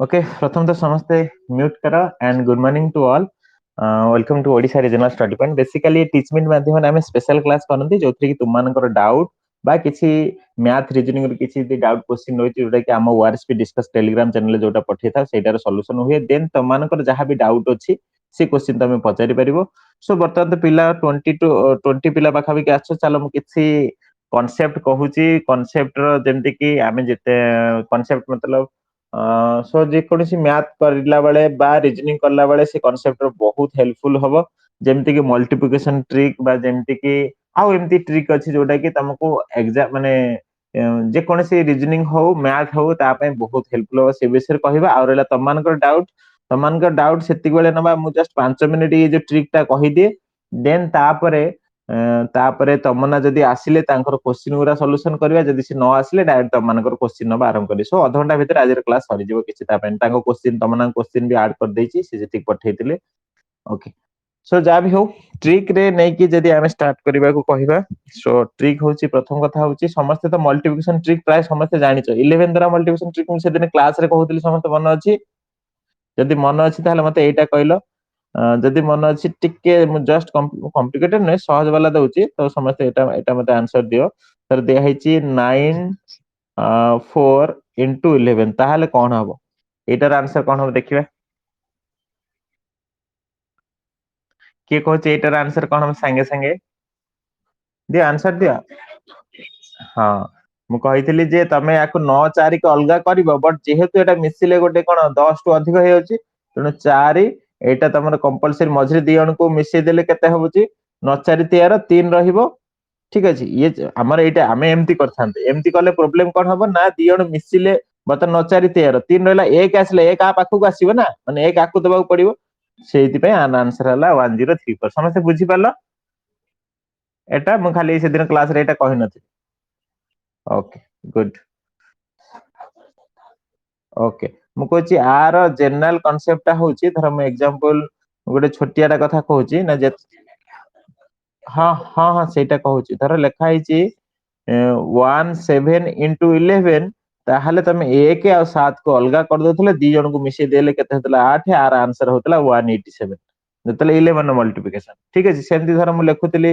Okay प्रथम तो समस्ते म्यूट कर and good morning to all welcome to Odisha regional study point basically टीचमेंट माध्यम आम स्पेशल क्लास करते जो कि तुम डाउट बा किसी मैथ रीजनिंग किसी डाउट क्वेश्चन रही जोटा कि आम ओआरएसपी डिस्कस टेलीग्राम चैनल जोटा पठे था सेटार सॉल्यूशन हुए देन तुम जहाँ भी डाउट अच्छी से क्वेश्चन तुम पचारि पार सो बर्तमान तो पिला 20 पिला पाखापाखि आस चलो मुझे कॉन्सेप्ट कहूँ कॉन्सेप्ट जमती कि आम जिते कॉन्सेप्ट मतलब सो जेकोसी मैथ करला बेले बा रीजनिंग करला बेले से कांसेप्ट बहुत हेल्पफुल हबो जेमति कि मल्टीप्लिकेशन ट्रिक बा जेमति कि आउ एमति ट्रिक अछि जोटा कि तुमको एग्जाम माने जेकोसी रीजनिंग हो मैथ हो ता पय बहुत हेल्पफुल हो से विषय कहबा आ रहला तमानकर डाउट सेति बेले नबा मु जस्ट 5 मिनिट ये जो ट्रिक ता कहि दिए देन तापरे तमना जदि आसिले तांकर क्वेश्चन गुरा सॉल्यूशन करबा जदि से न आसिले डायरेक्ट तमनकर क्वेश्चन नबा आरंभ करी सो आधा घंटा भीतर आज क्लास सरी जीवो किछि ता पेन तांको क्वेश्चन तमना क्वेश्चन भी ऐड कर देछि से जति पठैतिले ओके सो जा भी हो ट्रिक रे नै कि जदि हम स्टार्ट करबा को कहिबा सो ट्रिक होछि प्रथम कथा होछि समस्त तो मल्टीप्लिकेशन ट्रिक प्राय समस्त जानि छ 11 द्वारा मल्टीप्लिकेशन ट्रिक से दिन क्लास रे कहउतिली समस्त मन अछि जदि मन अछि ताले मते एटा कहलो जदि मन अछि टिके जस्ट कॉम्प्लिकेटेड नै सहज वाला दउची तो समस्त एटा मते आंसर दियो तर दे हैची 4 into 11 ताहले कौन हबो एटार आंसर कौन हबो देखिबा के कहचे एटार आंसर कौन हम संगे संगे दियो आंसर दियो हां मु कहितली जे तमे याको 9 4 के अलगा करबो बट जेहेतु एटा मिसिले गोटे कोन 10 टु अधिक हे होची तनो 4 एटा तमर कंपलसरी मझरे दी जण को मिसै देले केते होबुची 9 4 13 3 रहिबो ठीक अछि ये हमर एटा हमें एमती करथांते एमती करले प्रॉब्लम कोन हबो ना दी जण मिसिले बत 9 4 13 3 रहला 1 आसले 1 आ पाखु आसीबो ना माने 1 आकु दबाउ पड़िबो सेति पे आंसर हला 103 समस्त बुझी पालो एटा मु खाली से दिन क्लास रे एटा कहि नथि ओके गुड ओके मु कहछि आर जनरल कांसेप्ट ता होछि धर हम एग्जांपल गोटे छोटियाटा कथा कहूछि ना जे हाँ हाँ हाँ सेटा कहूछि धर लेखा हैछि 1 7 into 11 ताहले तमे 1 आ 7 को अलगा कर दोथले दी जण को मिसै देले केते हतला 8 आर आंसर होतला 187 जतले 11 मल्टीप्लिकेशन ठीक अछि सेमति धर मु लेखुतली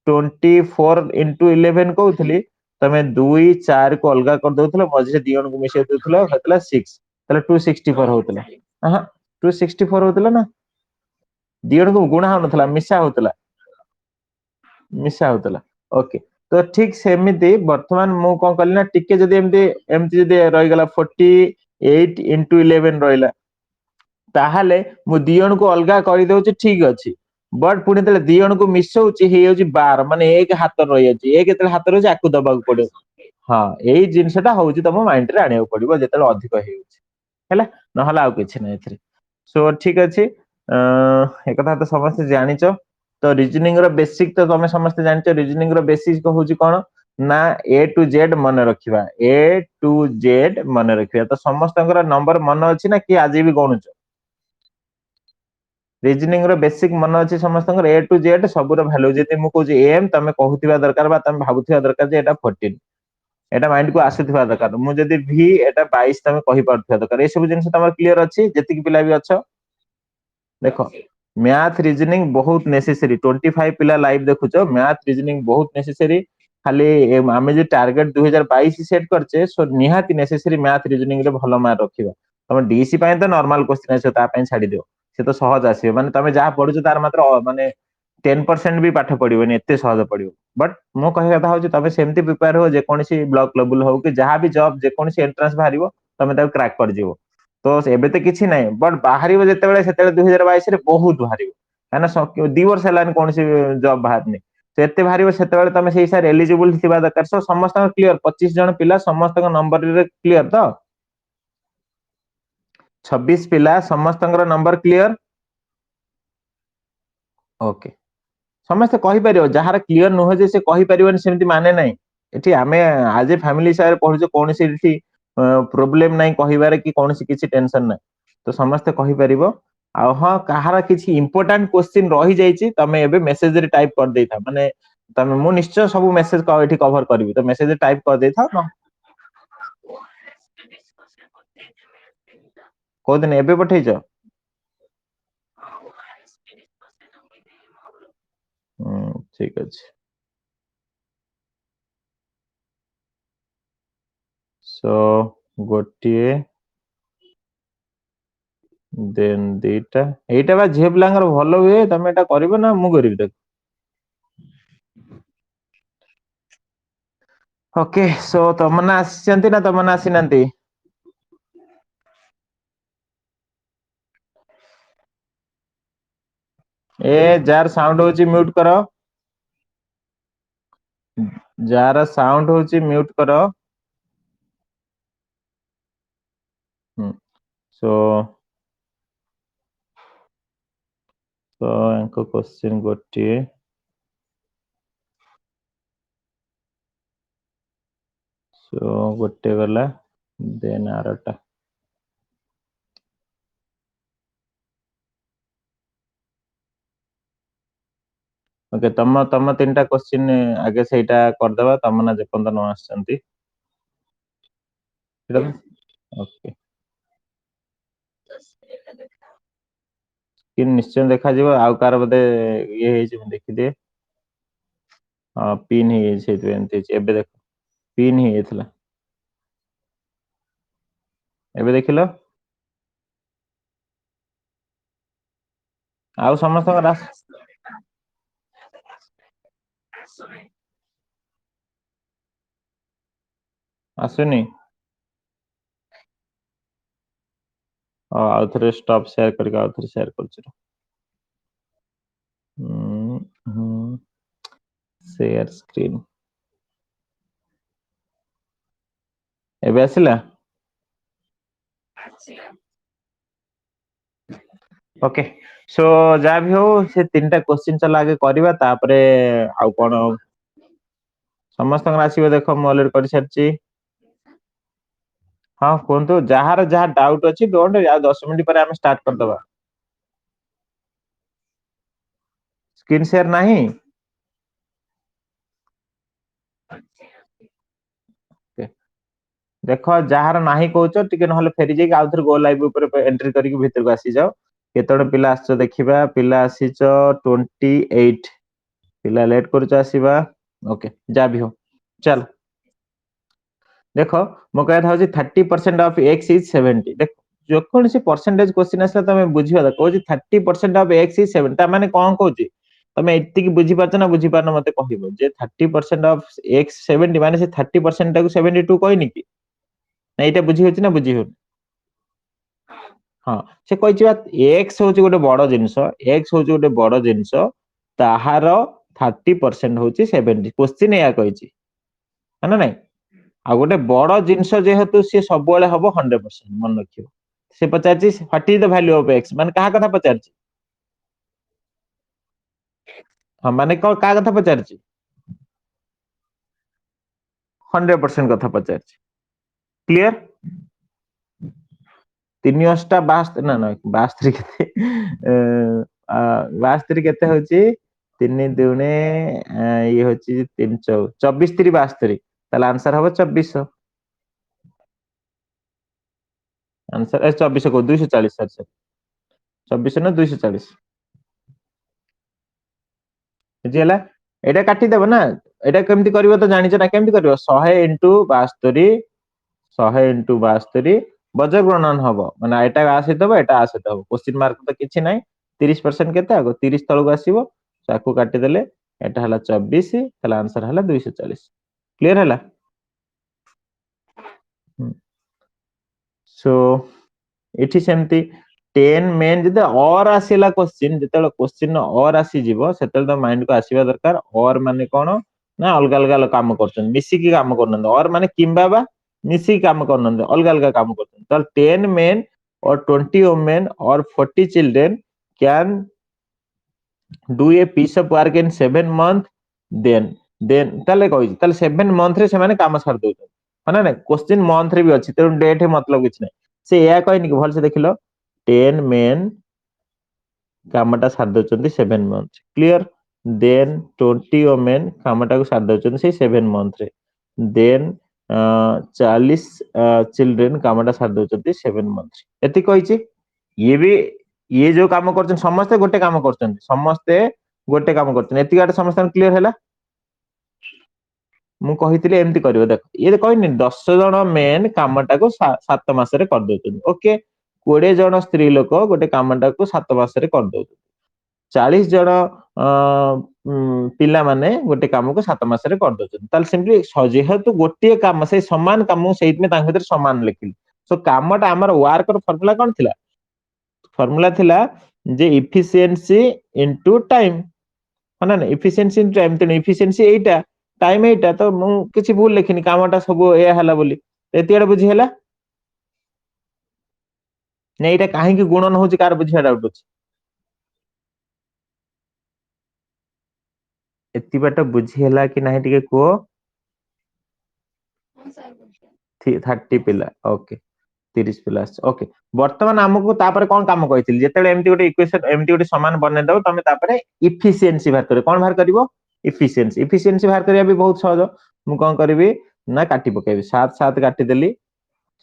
24 into 11 कहउतली तमे 2 4 को अलगा कर दोथले मझे दी जण को मिसै दोथले हतला 6 तले 264 होतला हां 264 होतला ना दी जण को गुणा होनथला मिसा होतला ओके तो ठीक सेमिति वर्तमान मु कोन करली ना टिके जदी एमती जदी रहि गला 48 into 11 रहिला ताहाले मु दी जण को अलगा करि दउची ठीक अछि बट पुनी तले दी जण को मिसौची हे होची 12 माने एक हाथ रहि अछि एक तले हाथ रहि आकु दबाक पड़े हां एई जिंसटा होची तम माइंड रे आनियो पड़िबो जेतले अधिक हे होची हैला न हला आ किछ नै एथरे सो ठीक अछि एक कथा तो समस्त जानिचो तो रीजनिंग रो बेसिक तो तमे समस्त जानिचो रीजनिंग रो बेसिक कहूची कोन ना ए टू जेड मन रखिबा ए टू जेड मन रखिबा तो समस्त नंबर मन अछि ना कि आज भी गणुचो रीजनिंग रो बेसिक मन अछि समस्त ए टू जेड सब रो वैल्यू जेते मु कहूची एम तमे कहूतिबा दरकार बा तमे भाबुतिबा दरकार जे एटा 14 एटा माइंड को आसीथिबा दरकार मु जदी भी एटा 22 तमे कहि पारथिबा दरकार ए सब जिंस तमर क्लियर अछि जेति कि पिला भी अछो देखो मैथ रीजनिंग बहुत नेसेसरी 25 पिला लाइव देखुचो मैथ रीजनिंग बहुत नेसेसरी खाली आमे जे टारगेट 2022 सेट करछे सो निहाती नेसेसरी मैथ रीजनिंग रे भलो मार्क रखिबा तमे डीसी पय तो नॉर्मल क्वेश्चन আছে ता पय छाडी दियो से तो सहज आसीबे माने तमे जहा पढुचो तार मात्र माने 10% भी पाठ पढिबोनी एते सहज पढिबो बट मो कहि कथा होची तमे सेमती प्रिपेयर हो जे कोनसी ब्लॉक लेवल हो कि जहा भी जॉब जे कोनसी एंट्रेंस बाहरिबो तमे ता क्रैक कर जिवो तो एबे ते किछि नै बट बाहरिबो जेते बेले सेते 2022 रे बहुत बाहरिबो काना 2 वर्ष हलान कोनसी जॉब बाहरनी तो एते बाहरिबो सेते बेले तमे सेही सार एलिजिबल थिबा दरकार सो समस्त क्लियर 25 जन पिला समस्त नंबर रे क्लियर तो 26 पिला समस्त नंबर क्लियर ओके समस्त कहि परियो जहार क्लियर न हो जे से कहि परिबन सेमति माने नै एठी आमे आज फैमिली सारे पढुचो कोनसी एठी प्रॉब्लम नै कहिबारे कि कोनसी किछि टेंशन नै तो समस्त कहि परिबो आ हां कहार किछि इंपोर्टेंट क्वेश्चन रहि जाईची तमे एबे मेसेज रे टाइप कर देइथा माने तमे मु निश्चय सब मेसेज एठी कवर करबी तो मेसेज रे टाइप कर देइथा न को दिन एबे पठेइछ ठीक अछि सो गोटिए देन दीटा एटा बा झियो पिलांगर भलो हुए तमे एटा करिवो ना मु करिवि त ओके सो तमना आछंती ना तमना आसीनांती ए जार साउंड होची म्यूट करो जार साउंड होची म्यूट करो सो तो इनको क्वेश्चन गोटिए सो गोटे गला देन आरटा ओके तम तम तीनटा क्वेश्चन आगे सेटा कर देबा तमना जेपंत न आछंती ओके कि निश्चय देखा जीव आउ कार बदे ये हे जे देखि दे पिन हे से एमती एबे देख पिन हे एथला एबे देखिलो आउ समस्त आसुनी आउ थरे स्टॉप शेयर करके आउ थरे शेयर करछ शेयर स्क्रीन एबे आसिला ओके सो जा भी हो से तीनटा क्वेश्चन चला आगे करबा तापरे आउ कोन समस्त आसीबे देखो मु ऑलरेडी कर सारची हां कोंतु जहार जहार डाउट अछि डोंट या 10 मिनिट पर हम स्टार्ट कर दबा स्क्रीन शेयर नाही देखो जहार नाही कहउछ टिके नहले फेरी जे आउ थर गो लाइव ऊपर एंट्री करके भीतर को आसी जाओ केतोड पिला आछो देखिबा पिला आसीचो 28 पिला लेट करछ आसीबा ओके जा भी हो चल देखो मो कहता हूँ 30% ऑफ x इज 70 देखो जो कौन सी परसेंटेज क्वेश्चन आसला तमे बुझिबा द कहू 30% ऑफ x इज 70 ता माने कोन कहूची तमे एत्ती की बुझी पाछ ना बुझी पार मते कहिबो जे 30% ऑफ x 70 माने से 30% टाକୁ 72 कहनी की ना एटा बुझी होची ना बुझी हो हां से कहिची बा x होची गोटे बड़ जिंस x होची गोटे बड़ जिंस ताहार 30% होची 70 क्वेश्चन या कहिची है ना नहीं आ गोटे बड़ जिंस जेहेतु सी सब बेले हबो 100% मन रखियो से पचारची what is the value of x माने कहा कथा पचारची हां माने को का कथा पचारची 100% कथा पचारची क्लियर 3 अष्टा 72 ना ना 72 केते 72 केते होची 3 दुने ये होची 3 24 3 72 ताले आंसर हबो 2400 आंसर 2400 को 240 सर 2400 ना 240 बुझिला एटा काटी देबो ना एटा केमति करबो तो जानिछ ना केमति करबो 100 into 72 100 into 72 बजर गणन हबो माने एटा आसी दबो एटा आसी दबो क्वेश्चन मार्क तो किछि नै 30% केते आगो 30 तळको आसीबो ताकू काटी देले एटा हला 24 तला आंसर हला 240 क्लियर हला सो एठी सेमती 10 मेन जदे और आसीला क्वेश्चन जते क्वेश्चन और आसी जीवो सेते तो माइंड को आसीबा दरकार और माने कोन ना अलग अलग काम करछन मिसी की काम करनन और माने किंबा बा मिसी काम करनन अलग अलग काम करछन तो 10 men or 20 women or 40 children can do a piece of work in 7 month then ताले कहि ताले 7 month रे से माने काम सार दउ माने ना क्वेश्चन मंथ रे भी अछि त डेट है मतलब किछ नै से या कहनी कि भल से देखिलो 10 men कामटा सार दउचंदी 7 month क्लियर देन 20 women कामटा को सार दउचंदी से 7 month रे देन 40 चिल्ड्रेन कामटा सार दउचंती 7 मंथ एति कहिछि ये भी ये जो काम करछन समस्त गोटे काम करछन समस्त गोटे काम करछन एति गाटे समस्त क्लियर हैला मु कहितले एमति करियो देख ये कहनी 10 जण मेन कामटा को 7 मास रे कर दउचंती ओके 20 जण स्त्री लोक गोटे कामटा को 7 मास रे कर दउचंती 40 जण पिला माने गोटे काम को 7 मास रे कर दउचंती ताल सिंपली जेहेतु गोटे काम से समान काम सेइत में तांग भीतर समान लिखिल सो कामटा हमर वर्क रो फार्मूला कोन थिला फार्मूला थिला जे इफिशिएंसी इनटू टाइम ना ना इफिशिएंसी इनटू टाइम तो इफिशिएंसी एटा टाइम एटा तो मु किछि भूल लिखिनी कामटा सब ए हला बोली एतियाडा बुझी हला नै एटा काहे कि गुणन होची कार बुझिया डाउट अछि एति बाटा बुझी हला कि नाही टिके को 30 पिला ओके 30 पिला ओके वर्तमान हमको तापर कोन काम कहिथिल जेतेले एमटी गोटे इक्वेशन एमटी गोटे समान बने दो तमे तापर इफिशिएंसी बाहर करे कोन बाहर करिवो इफिशिएंसी बाहर करिया भी बहुत सहज मु कोन करबी ना काटी पकेबी 7 7 काटी देली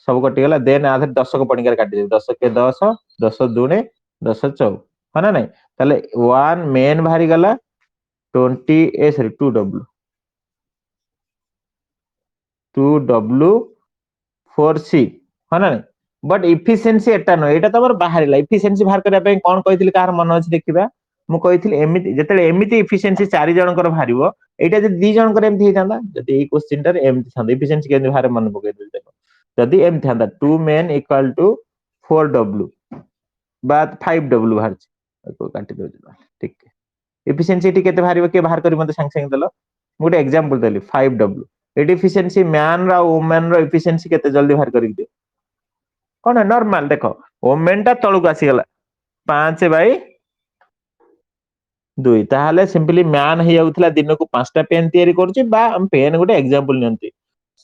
सब कटि गला देन आधे 10 को पणिकार काटी देबी 10 के 10 10 दुने 10 4 है ना नहीं ताले 1 मेन बाहरी गला 20 ए सॉरी 2w 2w 4c है ना नहीं बट इफिशिएंसी एटा न एटा तमर बाहरिला इफिशिएंसी बाहर करिया पे कोन कहिथिल कार मन अछि देखिबा मु कहिथिल एमिति जेतेले एमिति इफिशिएंसी 4 जनकर भारिबो एटा जे 2 जनकर एमिति हेतांदा जदि ए क्वेश्चन टार एमिति थांदा इफिशिएंसी केन बाहर मन पकै दे देखो जदि एमिति थांदा 2 मेन इक्वल टू 4w बाद 5w बाहर को काटी दो ठीक इफिशिएंसी एटी केते भारिबो के बाहर करी मते संग संग देलो गोटे एग्जांपल देली 5w एटी इफिशिएंसी मैन रा वुमेन रा इफिशिएंसी केते जल्दी बाहर करी दियो कोन नॉर्मल देखो वुमेन ता तळुक आसी गला 5 बाई 2 ताहाले सिंपली मैन हे जाउथला दिन को 5टा पेन तयारी करछि बा हम पेन गोटे एग्जांपल नियंती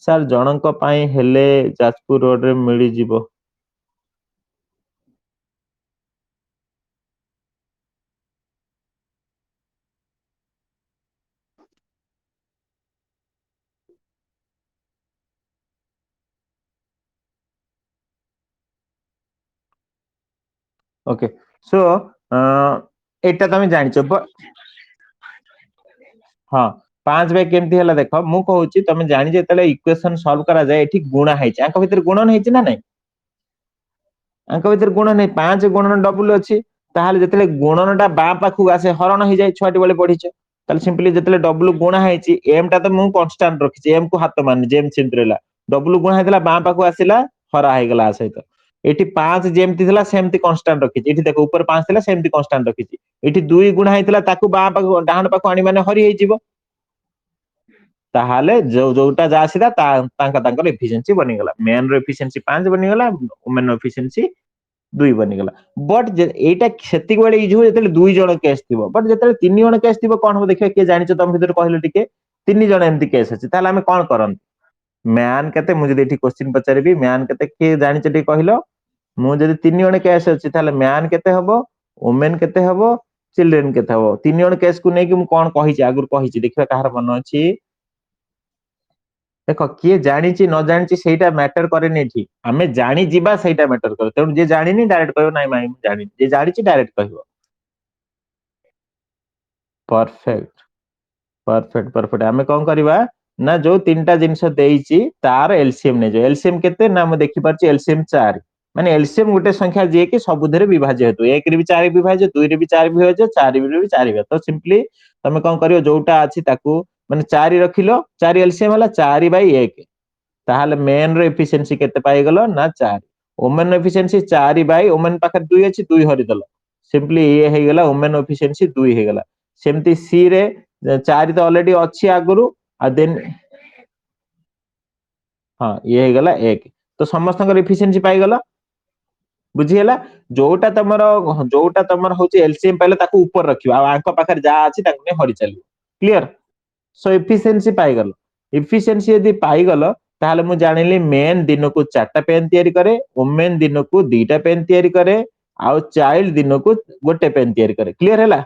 सर जनक पई हेले जाजपुर रोड रे मिली जिवो ओके सो एटा तमे जानिछो हां 5 बाय केमती हला देखो मु कहूची तमे जानि जेतले इक्वेशन सॉल्व करा जाय एठी गुणा हैछि आंक भीतर गुणन हैछि ना नै आंक भीतर गुणन नै 5 गुणन डबल अछि ताहाले जेतले गुणनटा बा पाखु आसे हरण ही जाय छुआटी बेले पढिछो ताले सिंपली जेतले डबल गुणा हैछि एम टा तो मु कांस्टेंट रखिछि एम को हाथ मान जेम सिंद्रेला डबल गुणा हैतला बा पाखु आसिला हरा है गला सहित एठी 5 जेमती थिला सेमती कांस्टेंट रखिछि एठी देखो ऊपर 5 थिला सेमती कांस्टेंट रखिछि एठी 2 गुणा हैतला ताकू बा पाखु डाहण पाखु आनी माने हरि हे जिवो ताहाले जो जोटा जा आसिला तांकर एफिशिएंसी बनि गला मेन रो एफिशिएंसी 5 बनि गला वुमेन रो एफिशिएंसी 2 बनि गला बट एटा खेती बेले यूज हो जेतले 2 जण केस थिबो बट जेतले 3 जण केस थिबो कोन हो देखियो के जानिचो तम भीतर कहले टिके 3 जण एमती केस अछि ताले हमें कोन करन मैन केते मु जदि एठी क्वेश्चन पचारबी मैन केते के जानिचो टिके कहिलो मु जदि 3 जण केस अछि ताले मैन केते हबो वुमेन केते हबो चिल्ड्रन केते हबो 3 जण केस को नै कि मु कोन कहिछि आगुर कहिछि देखिबा कहार मन अछि देखो किए जानिछि न जानिछि सेटा मैटर करेनि एठी हमें जानि जिबा सेटा मैटर करे तेनु जे जानिनि डायरेक्ट कहयो नाइ माइ जानि जे जानिछि डायरेक्ट कहयो परफेक्ट परफेक्ट परफेक्ट हमें कोन करबा ना जो तीनटा जिंस देइछि तार एलसीएम ने जो एलसीएम केते ना हम देखि परछि एलसीएम 4 माने एलसीएम गोटे संख्या जे कि सबुधरे विभाज्य हेतु 1 रे भी 4 विभाज्य 2 रे भी 4 विभाज्य 4 रे भी 4 विभाज्य तो सिंपली तमे कोन करियो जोटा अछि ताकू माने 4 रखिलो 4 एलसीएम हला 4 बाय 1 ताहाले मेन रो एफिशिएंसी केते पाई गेलो ना 4 वुमेन रो एफिशिएंसी 4 बाय वुमेन पाखर 2 अछि 2 हरि दलो सिंपली ये हे गेला वुमेन एफिशिएंसी 2 हे गेला सेमती सी रे 4 तो ऑलरेडी अछि आगुरु आ देन हां ये हे गेला 1 तो समस्त एफिशिएंसी पाई गेलो बुझी हला जोटा तमरो होची एलसीएम पहले ताकू ऊपर रखियो आ आंक पाखर जा अछि ताकू ने हरि चलियो क्लियर सो एफिशिएंसी पाई गेलो एफिशिएंसी यदि पाई गेलो ताहले मु जानिली मेन दिन को 4टा पेन तयारी करे वुमेन दिन को 2टा पेन तयारी करे आ चाइल्ड दिन को गोटे पेन तयारी करे क्लियर हला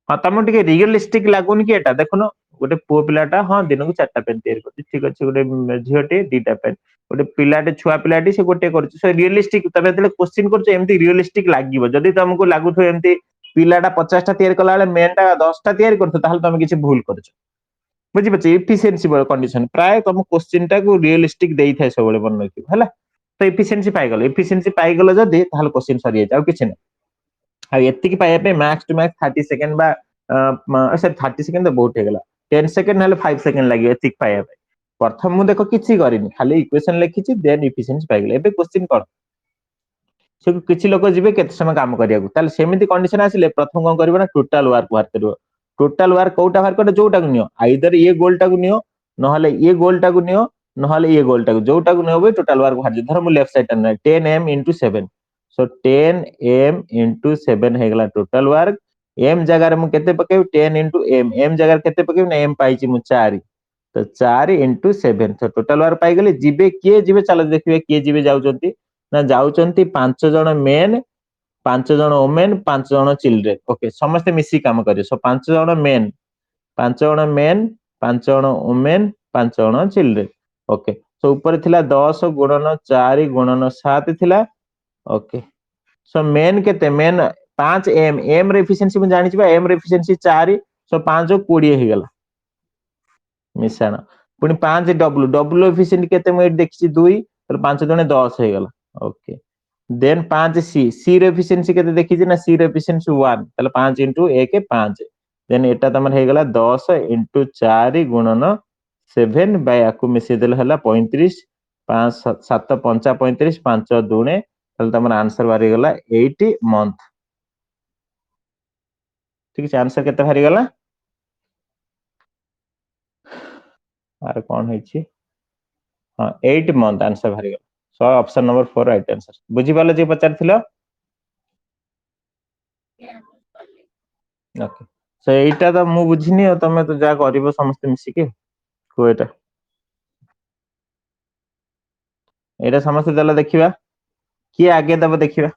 हां तम टिके रियलिस्टिक लागुन कि एटा देखुनो गोटे पुओ पिलाटा हाँ दिन को 4टा पेन तैयारी करछि ठीक अछि गोटे झियोटे 2टा पेन गोटे पिलाटे छुआ पिलाटी से गोटे करछि सो रियलिस्टिक तबे तले क्वेश्चन करछ एमती रियलिस्टिक लागिवो जदी तुमको लागुथो एमती पिलाटा 50टा तैयारी कला बेले मेनटा 10टा तैयारी करथो ताहले तुम किछि भूल करछ बुझि पछि एफिशिएंसी कंडीशन प्राय तुम क्वेश्चन टा को रियलिस्टिक देई थाए सबले मन रखियो हला तो एफिशिएंसी पाइगल जदी ताहले क्वेश्चन सरी जाय आ किछि नै आ एतिकी पाइबा पे मैक्स टू मैक्स 30 सेकंड बा से 30 सेकंड तो बहुत हेगला 10 सेकंड नाले 5 सेकंड लागि एतिक पाइबा पे प्रथम मु देखो किछि करिनि खाली इक्वेशन लिखिछि देन एफिशिएंसी पाइगले एबे क्वेश्चन कर से किछि लोक जिबे केते समय काम करिया ताले सेमिति कंडीशन आसिले प्रथम कोन करबो ना टोटल वर्क बाहर करबो टोटल वर्क कोटा बाहर करे जोटा को नियो आइदर ये गोल टा को नियो नहले ये गोल टा को नियो नहले ये गोल टा को जोटा को नियो टोटल वर्क बाहर धर मु लेफ्ट साइड टा 10m into 7 so 10m into 7 हेगला टोटल वर्क m जगह रे मु केते पकेउ 10 into m जगह केते पकेउ ना m पाइची मु 4 तो 4 into 7 तो टोटल वर्क पाई गेले जिबे किए जिबे चलो देखिबे किए जिबे जाउचंती ना जाउचंती 5 जण मेन 5 जण वुमेन 5 जण चिल्ड्रेन ओके समस्त मिसी काम करियो सो 5 जण मेन 5 जण मेन 5 जण वुमेन 5 जण चिल्ड्रेन ओके सो ऊपर थिला 10 गुणन 4 गुणन 7 थिला ओके सो मेन केते मेन 5 एम रे एफिशिएंसी मु जानि छिबा एम रे एफिशिएंसी 4 सो 5 20 हे गेला मिसाना पुनी 5 डब्ल्यू एफिशिएंसी केते मु देखछि 2 तो 5 जने 10 हे गेला ओके देन 5 सी रे एफिशिएंसी केते देखि छी ना सी रे एफिशिएंसी 1 तले 5 into 1 5 देन एटा तमन हे गेला 10 into 4 गुणन 7 बाय आकु मिसे देल हला 35 5 7 5 35 5 दुने तले तमन आंसर बारी गेला 80 मंथ ठीक है आंसर केते बारी गेला आर कोन होई छी हां 8 मंथ आंसर बारी गेला so option number 4 right answer बुझी पालो जे पचार थिलो ओके सो एटा तो मु बुझिनी तमे तो जा करिवो समस्त मिसी के को एटा एटा समस्त देला देखिबा की आगे दब देखिबा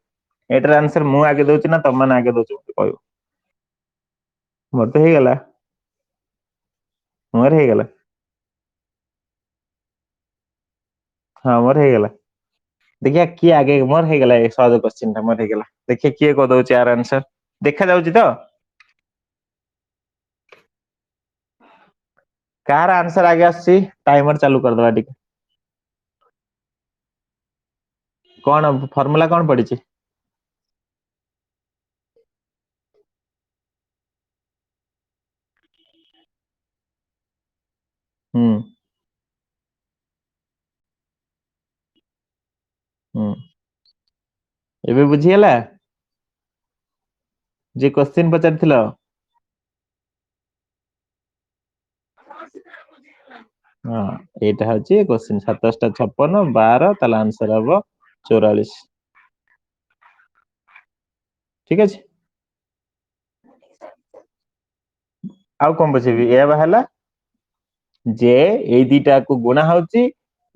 एटार आंसर मु आगे दोची ना तम माने आगे दोची कहयो मोर तो हे गेला मोर हे गेला हां मोर हे गेला देखिया की आगे मोर हे गेला सहज क्वेश्चन ता मोर हे गेला देखिए की को दोची यार आंसर देखा जाउची तो कार आंसर आगे आसी टाइमर चालू कर दवा ठीक कौन फार्मूला कौन पड़ी छी हम्म एबे बुझी गेला जे क्वेश्चन पचार थिलो हां एटा हची क्वेश्चन 27 टा 56 12 ताला आंसर हबो 44 ठीक अछि आउ कोन बचेबी ए बहला जे ए दीटा को गुणा होची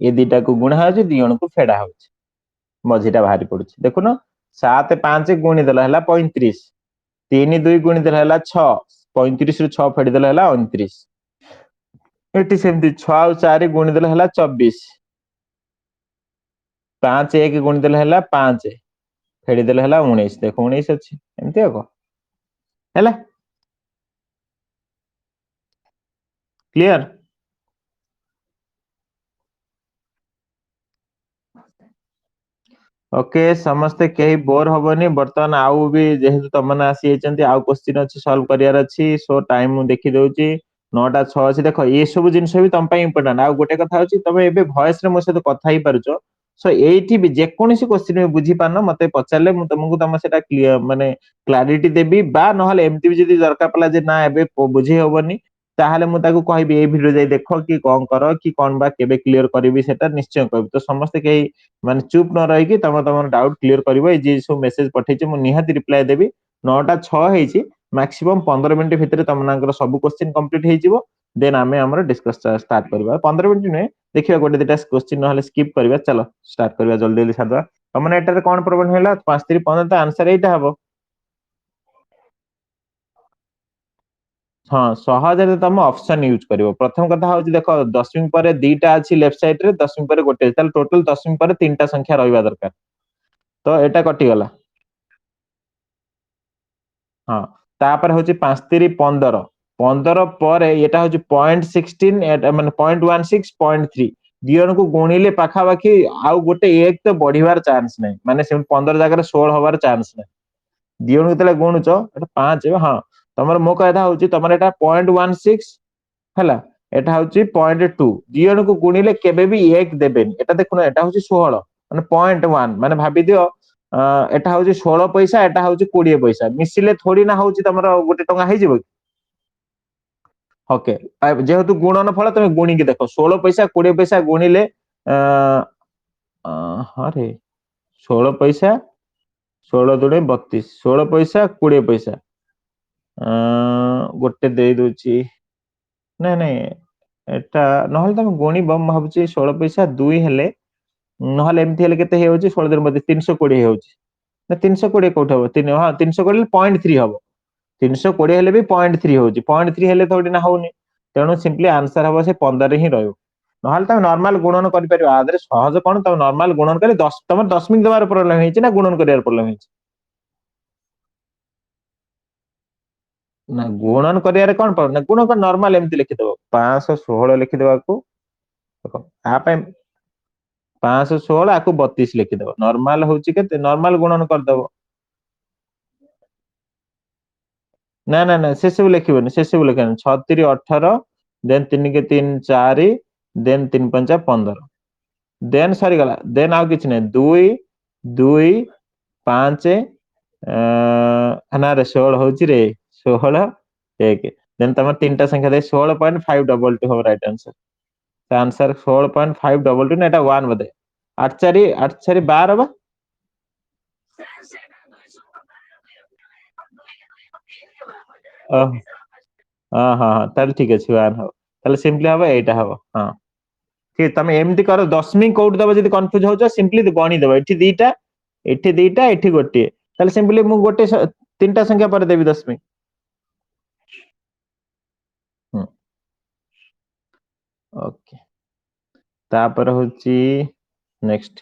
ए दीटा को गुणा होची दी जण को फेडा होची मझीटा बाहरी पडुची देखुनो 7 5 गुणी देला हला 35 3 2 गुणी देला हला 6 35 रु 6 फेडी देला हला 29 एटी सेमती 6 और 4 गुणी देला हला 24 5 1 गुणी देला हला 5 फेडी देला हला 19 देखो 19 अछि एमती ako हैला क्लियर ओके समस्ते कहीं बोर हबनी बर्तमान आउ भी जेहेतु तमने आसी एचंती आउ क्वेश्चन अछि सॉल्व करियार अछि सो टाइम मु देखि दउची 9टा 6 अछि देखो ये सब जिंस भी तम पई इंपोर्टेंट आउ गोटे कथा अछि तमे एबे वॉइस रे मो से कथा ही पारुचो सो एठी भी जे कोनसी क्वेश्चन में बुझी पानो मते पचारले मु तुमको तम सेटा क्लियर माने क्लैरिटी देबी बा नहले एमती भी जदी दरकार पला जे ना एबे बुझी होबनी ताहले मु ताकू कहबी ए वीडियो जाई देखो कि कोन करो कि कोन बा केबे क्लियर करबी सेटा निश्चय कहबी तो समस्त कही माने चुप न रही कि तम तमर डाउट क्लियर करबो ए जे सब मेसेज पठैछि मु निहाती रिप्लाई देबी 9टा 6 हेछि मैक्सिमम 15 मिनिट भितर तमनाकर सब क्वेश्चन कंप्लीट हेजिवो देन आमे हमर डिस्कस स्टार्ट करबा 15 मिनिट नै देखिबा गोटे दिटा क्वेश्चन नहले स्किप करबा चलो स्टार्ट करबा जल्दी जल्दी सारबा तमने एटारे कोन प्रॉब्लम हैला 5 3 15 तो आंसर एटा हबो हाँ सहजरे तुम ऑप्शन यूज करिवो प्रथम कथा होची देखो दशमी पर दीटा अछि लेफ्ट साइड रे दशमी पर गोटे ताल टोटल दशमी पर तीनटा संख्या रहिबा दरकार तो एटा कटि गला हाँ तापर होची 5 3 15 15 पर एटा होची 0.16 एटा माने 0.16 0.3 दियन को गुणिले पाखा बाकी आउ गोटे एक तो बढ़िवार चांस नै माने से 15 जगह 16 होबार चांस नै दियन को तले गुणुच एटा 5 हाँ तमर मो कहता होची तमर एटा 0.16 ହେଲା এটা হচ্ছে 0.2 ଦି ଜଣକୁ ଗୁଣିଲେ କେବେ ବି 1 ଦେବେନି এটা ଦେଖୁନ এটা ହଉଛି 16 ମାନେ 0.1 ମାନେ ଭାବି ଦିଅ এটা ହଉଛି 16 ପଇସା এটা ହଉଛି 20 ପଇସା ମିଶିଲେ ଥୋଡି ନା ହଉଛି ତମର 1 ଟଙ୍କା ହେଇଯିବ ଓକେ ଯେହେତୁ ଗୁଣନ ଫଳ ତମେ ଗୁଣିକି ଦେଖ 16 ପଇସା 20 ପଇସା ଗୁଣିଲେ ହରେ 16 ପଇସା 16 ଦୁणे 32 16 ପଇସା 20 ପଇସା ଗୋଟେ ଦେଇ ଦଉଛି ନାଇଁ ନାଇଁ এটা নহলে তুমি গণিব ମୁଁ ଭାବୁଛି 16 ପଇସା 2 ହେଲେ ନହେଲେ ଏମିତି ହେଲେ କେତେ ହେଇଯାଉଛି 16 ଦିନ ମଧ୍ୟ 320 ହେଇଯାଉଛି ନା 320 କୋଉଠି ହବ 3 ହଁ 320 0.3 ହବ 320 ହେଲେ ବି 0.3 ହଉଛି 0.3 ହେଲେ ଥୋଡି ନା ହଉନି ତେଣୁ ସିମ୍ପଲି ଆନ୍ସର ହବ ସେ 15 ହିଁ ରହିବ ନହେଲେ ତମେ ନର୍ମାଲ ଗୁଣନ କରିପାରିବ ଆଦରେ ସହଜ କଣ ତମେ ନର୍ମାଲ ଗୁଣନ କରି 10 ତମର ଦଶମିକ ଦେବାର ପ୍ରୋବ୍ଲେମ ହେଇଛି ନା ଗୁଣନ କରିବାର ପ୍ରୋବ୍ଲେମ ହେଇଛି ନା ଗୁଣନ କରିବାରେ କଣ ପ୍ରୋବ୍ଲେମ ନା ଗୁଣ ନର୍ମାଲ ଏମିତି ଲେଖିଦବ 516 ଲେଖିଦବାକୁ ଦେଖ ଆ ପାଇଁ 516 ଆକୁ 32 ଲେଖିଦବ ନର୍ମାଲ ହଉଛି କେତେ ନର୍ମାଲ ଗୁଣନ କରିଦବ ନା ନା ନା ସେ ସବୁ ଲେଖିବନି ସେ ସବୁ ଲେଖିବନି 6 3 18 ଦେନ୍ 3 के 3 4 ଦେନ୍ 3 5 15 ଦେନ୍ ସରିଗଲା ଦେନ୍ ଆଉ କିଛି ନାହିଁ 2 2 5 ନା ରେ 16 ହଉଛି ରେ 16 1 ଦେନ୍ ତମର ତିନଟା ସଂଖ୍ୟା ଦେଇ 16.522 ହବ ରାଇଟ आंसर आंसर 16.522 ना एटा 1 बदे 8 4 8 4 12 बा हाँ हाँ हाँ ताले ठीक अछि 1 हो ताले सिंपली हबो एटा हबो हाँ ठीक तमे एमती करो दशमी कोड दबो जदी कंफ्यूज होजो सिंपली गणी देबो एठी दीटा एठी गोटे ताले सिंपली मु गोटे तीनटा संख्या पर देबी दशमी ओके तापर होची नेक्स्ट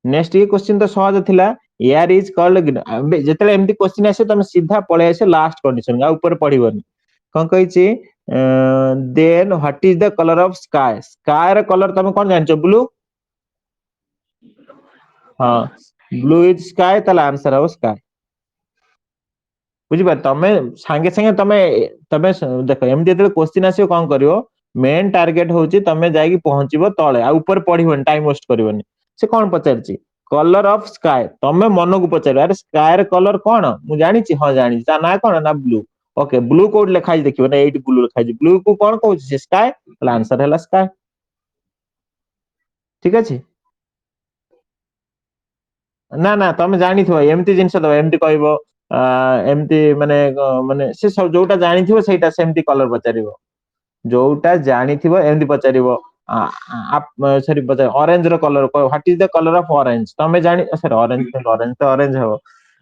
नेक्स्ट ये क्वेश्चन तो सहज थिला एयर इज कॉल्ड जेतले एमती क्वेश्चन आसे तमे सीधा पळे आसे लास्ट कंडीशन आ ऊपर पढिबोनी कोन कहिची then what is the colour of sky sky र कलर तमे कोन जानचो ब्लू हां ब्लू इज स्काई ताला आंसर हो स्काई बुझी बात तमे संगे संगे तमे तमे देखो एमती जेतले क्वेश्चन आसे कोन करियो मेन टारगेट होची तमे जाई पहुंचीबो तळे आ ऊपर पढिबोनी टाइम वेस्ट करिवोनी से कोन पचारची कलर ऑफ स्काई तमे मन को पचार अरे स्काई र कलर कोन मु जानि छि हां जानि ता ना कोन ना ब्लू ओके ब्लू कोड लिखाई देखिबो ना 8 ब्लू लिखाई ब्लू को कोन कहू से स्काई ताला आंसर हैला स्काई ठीक अछि ना ना तमे जानि थो एमती जिंस दबो एमती कहइबो एमती माने माने से सब जोटा जानि थिबो सेटा सेमती कलर पचारिबो जोटा जानि थिबो एमती पचारिबो आप सॉरी पचार ऑरेंज रो colour what is the colour of orange तमे जानि सॉरी ऑरेंज ऑरेंज तो ऑरेंज हो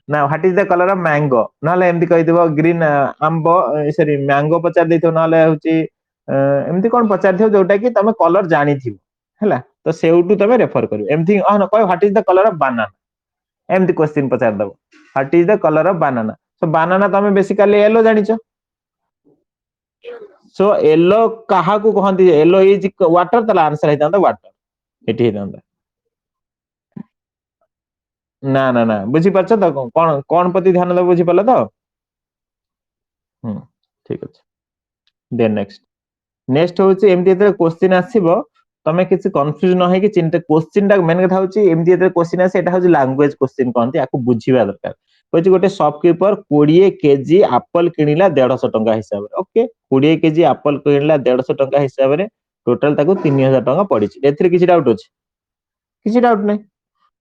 ना what is the colour of mango नाले एमती कहि दिबो ग्रीन आंबो सॉरी मैंगो पचार देथो नाले होची एमती कोन पचार थिबो जोटा कि तमे कलर जानि थिबो हैला तो सेउटू तमे रेफर करियो एमती न कह what is the colour of banana एमती क्वेश्चन पचार दबो what is the colour of banana so banana तमे बेसिकली येलो जानिचो सो येलो कहा को कहंती येलो इज वाटर तला आंसर हेतांदा वाटर एठी हेतांदा ना ना ना बुझी परछ त कोन कोन प्रति ध्यान दबो बुझी परला तो ठीक अछि देन नेक्स्ट नेक्स्ट होची एमती जेते क्वेश्चन आसीबो तमे किछि कंफ्यूज न होई कि चिंता क्वेश्चन टा मेन कथा होची एमती जेते क्वेश्चन आसे एटा होची लैंग्वेज क्वेश्चन कहंती आकु बुझीबा दरकार होची गोटे शॉपकीपर 20 केजी एप्पल किनिला 150 टंका हिसाब रे ओके 20 केजी एप्पल किनिला 150 टंका हिसाब रे टोटल ताकू 3000 टंका पडिछि एथिरे किछि डाउट अछि किछि डाउट नै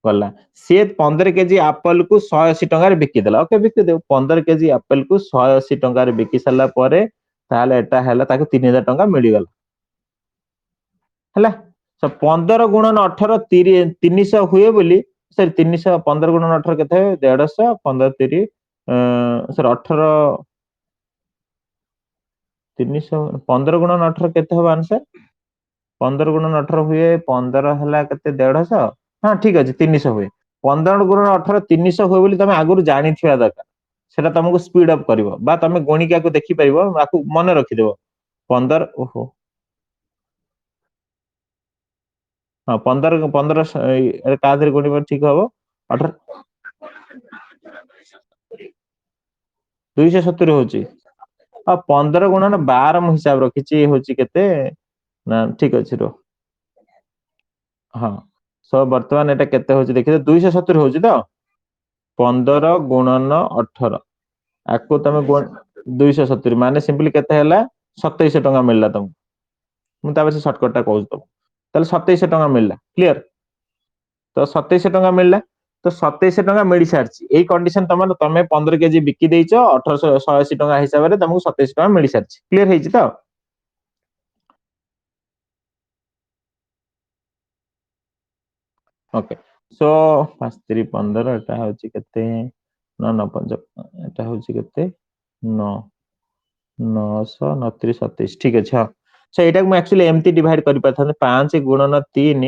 गला से 15 केजी एप्पल को 180 टंका रे बिकि देला ओके बिकि देउ 15 केजी एप्पल को 180 टंका रे बिकि सला परे ताले एटा हैला ताकू 3000 टंका मिली गला हैला सो 15 गुणन 18 300 हुए बोली सॉरी 300 15 गुणन 18 केते 150 15 30 सॉरी 18 300 15 गुणन 18 केते हो आंसर 15 गुणन 18 हुए 15 हला केते 150 हां ठीक अछि 300 हुए 15 गुणन 18 300 हुए बोली तमे आगुरु जानि थिया दरकार सेटा तुमको स्पीड अप करिवो बा तमे गणिका को देखि परिवो आकु मन रखि देबो 15 ओहो हां 15 15 का धरे गुणिबो ठीक हबो 18 270 होची आ 15 गुणन 12 मु हिसाब रखिची होची केते ना ठीक अछि रो हां सो वर्तमान एटा केते होची देखि 270 होची तो 15 गुणन 18 आको तमे 270 माने सिंपली केते हैला 2700 टका मिलला तुमको मु ताबे से शॉर्टकट टा कहू तो ताले 2700 टका मिलला क्लियर तो 2700 टका मिलला तो 2700 टका मिली सारची एई कंडीशन तमे 15 केजी बिकी देइचो 1880 टका हिसाब रे तुमको 2700 टका मिली सारची क्लियर हेची तो ओके सो 5315 एटा होची केते 995 एटा होची केते 9 900 29 ठीक अछि हां सो एटा को एक्चुअली एमटी डिवाइड करि पाथन 5 गुणन 3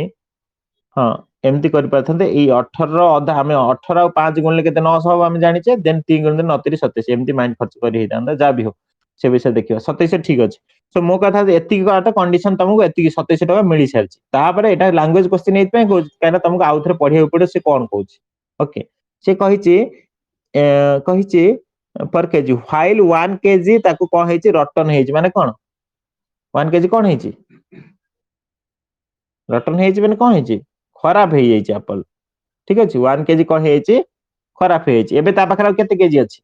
हां एमती करि पाथन ए 18 रो अधा हमें 18 और 5 गुणले केते 900 हम जानिचे देन 3 गुणन 29 27 एमती माइंड खर्च करि हेतांदा जा भी हो से विषय देखियो 27 ठीक अछि सो मो कथा एति का कंडीशन तुमको एति 27 टका मिली सारची तापरे एटा लैंग्वेज क्वेश्चन एत पे कहना तुमको आउथरे पढियो पड़े से कोन कहूची ओके से कहिची कहिची पर केजी व्हाइल 1 केजी ताको कोन हेची रटन हेची माने कोन 1 केजी कोन हेची रटन हेची माने कोन हेची खराब हे जाई एप्पल ठीक अछि 1 केजी कोन हेची खराब हे जाई एबे ता पाखरा केते केजी अछि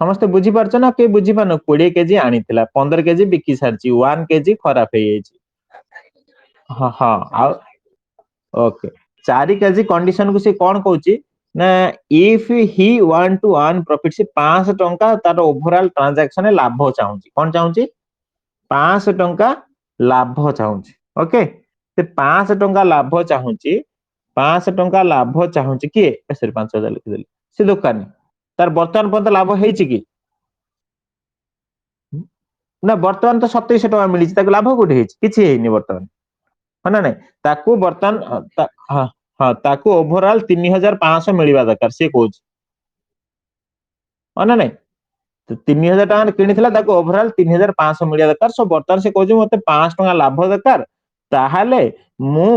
समस्त बुझी पारछ ना के बुझी पानो 20 केजी आनिथिला 15 केजी बिकी सारची 1 केजी खराब हे जाई हां हां आ ओके 4 केजी कंडीशन को से कोन कहूची ना if he want to earn profit से 500 टंका तार ओवरऑल ट्रांजैक्शन लाभ चाहूची कोन चाहूची 500 टंका लाभ चाहूची ओके से 500 टंका लाभ चाहूची 500 टंका लाभ चाहूची किए सॉरी 5000 लिखि देली से दुकानी तार वर्तमान पर्यंत लाभ हेची की ना वर्तमान तो 2700 टका मिली ताको लाभ कोठी हेची किछि हेनी वर्तमान है ना नहीं ताको वर्तमान हां हां ताको ओवरऑल 3500 मिलवा दरकार से कहूची है ना नहीं तो 3000 टका किनिथिला ताको ओवरऑल 3500 मिलिया दरकार सो वर्तमान से कहूची मते 5 टका लाभ दरकार ताहाले मु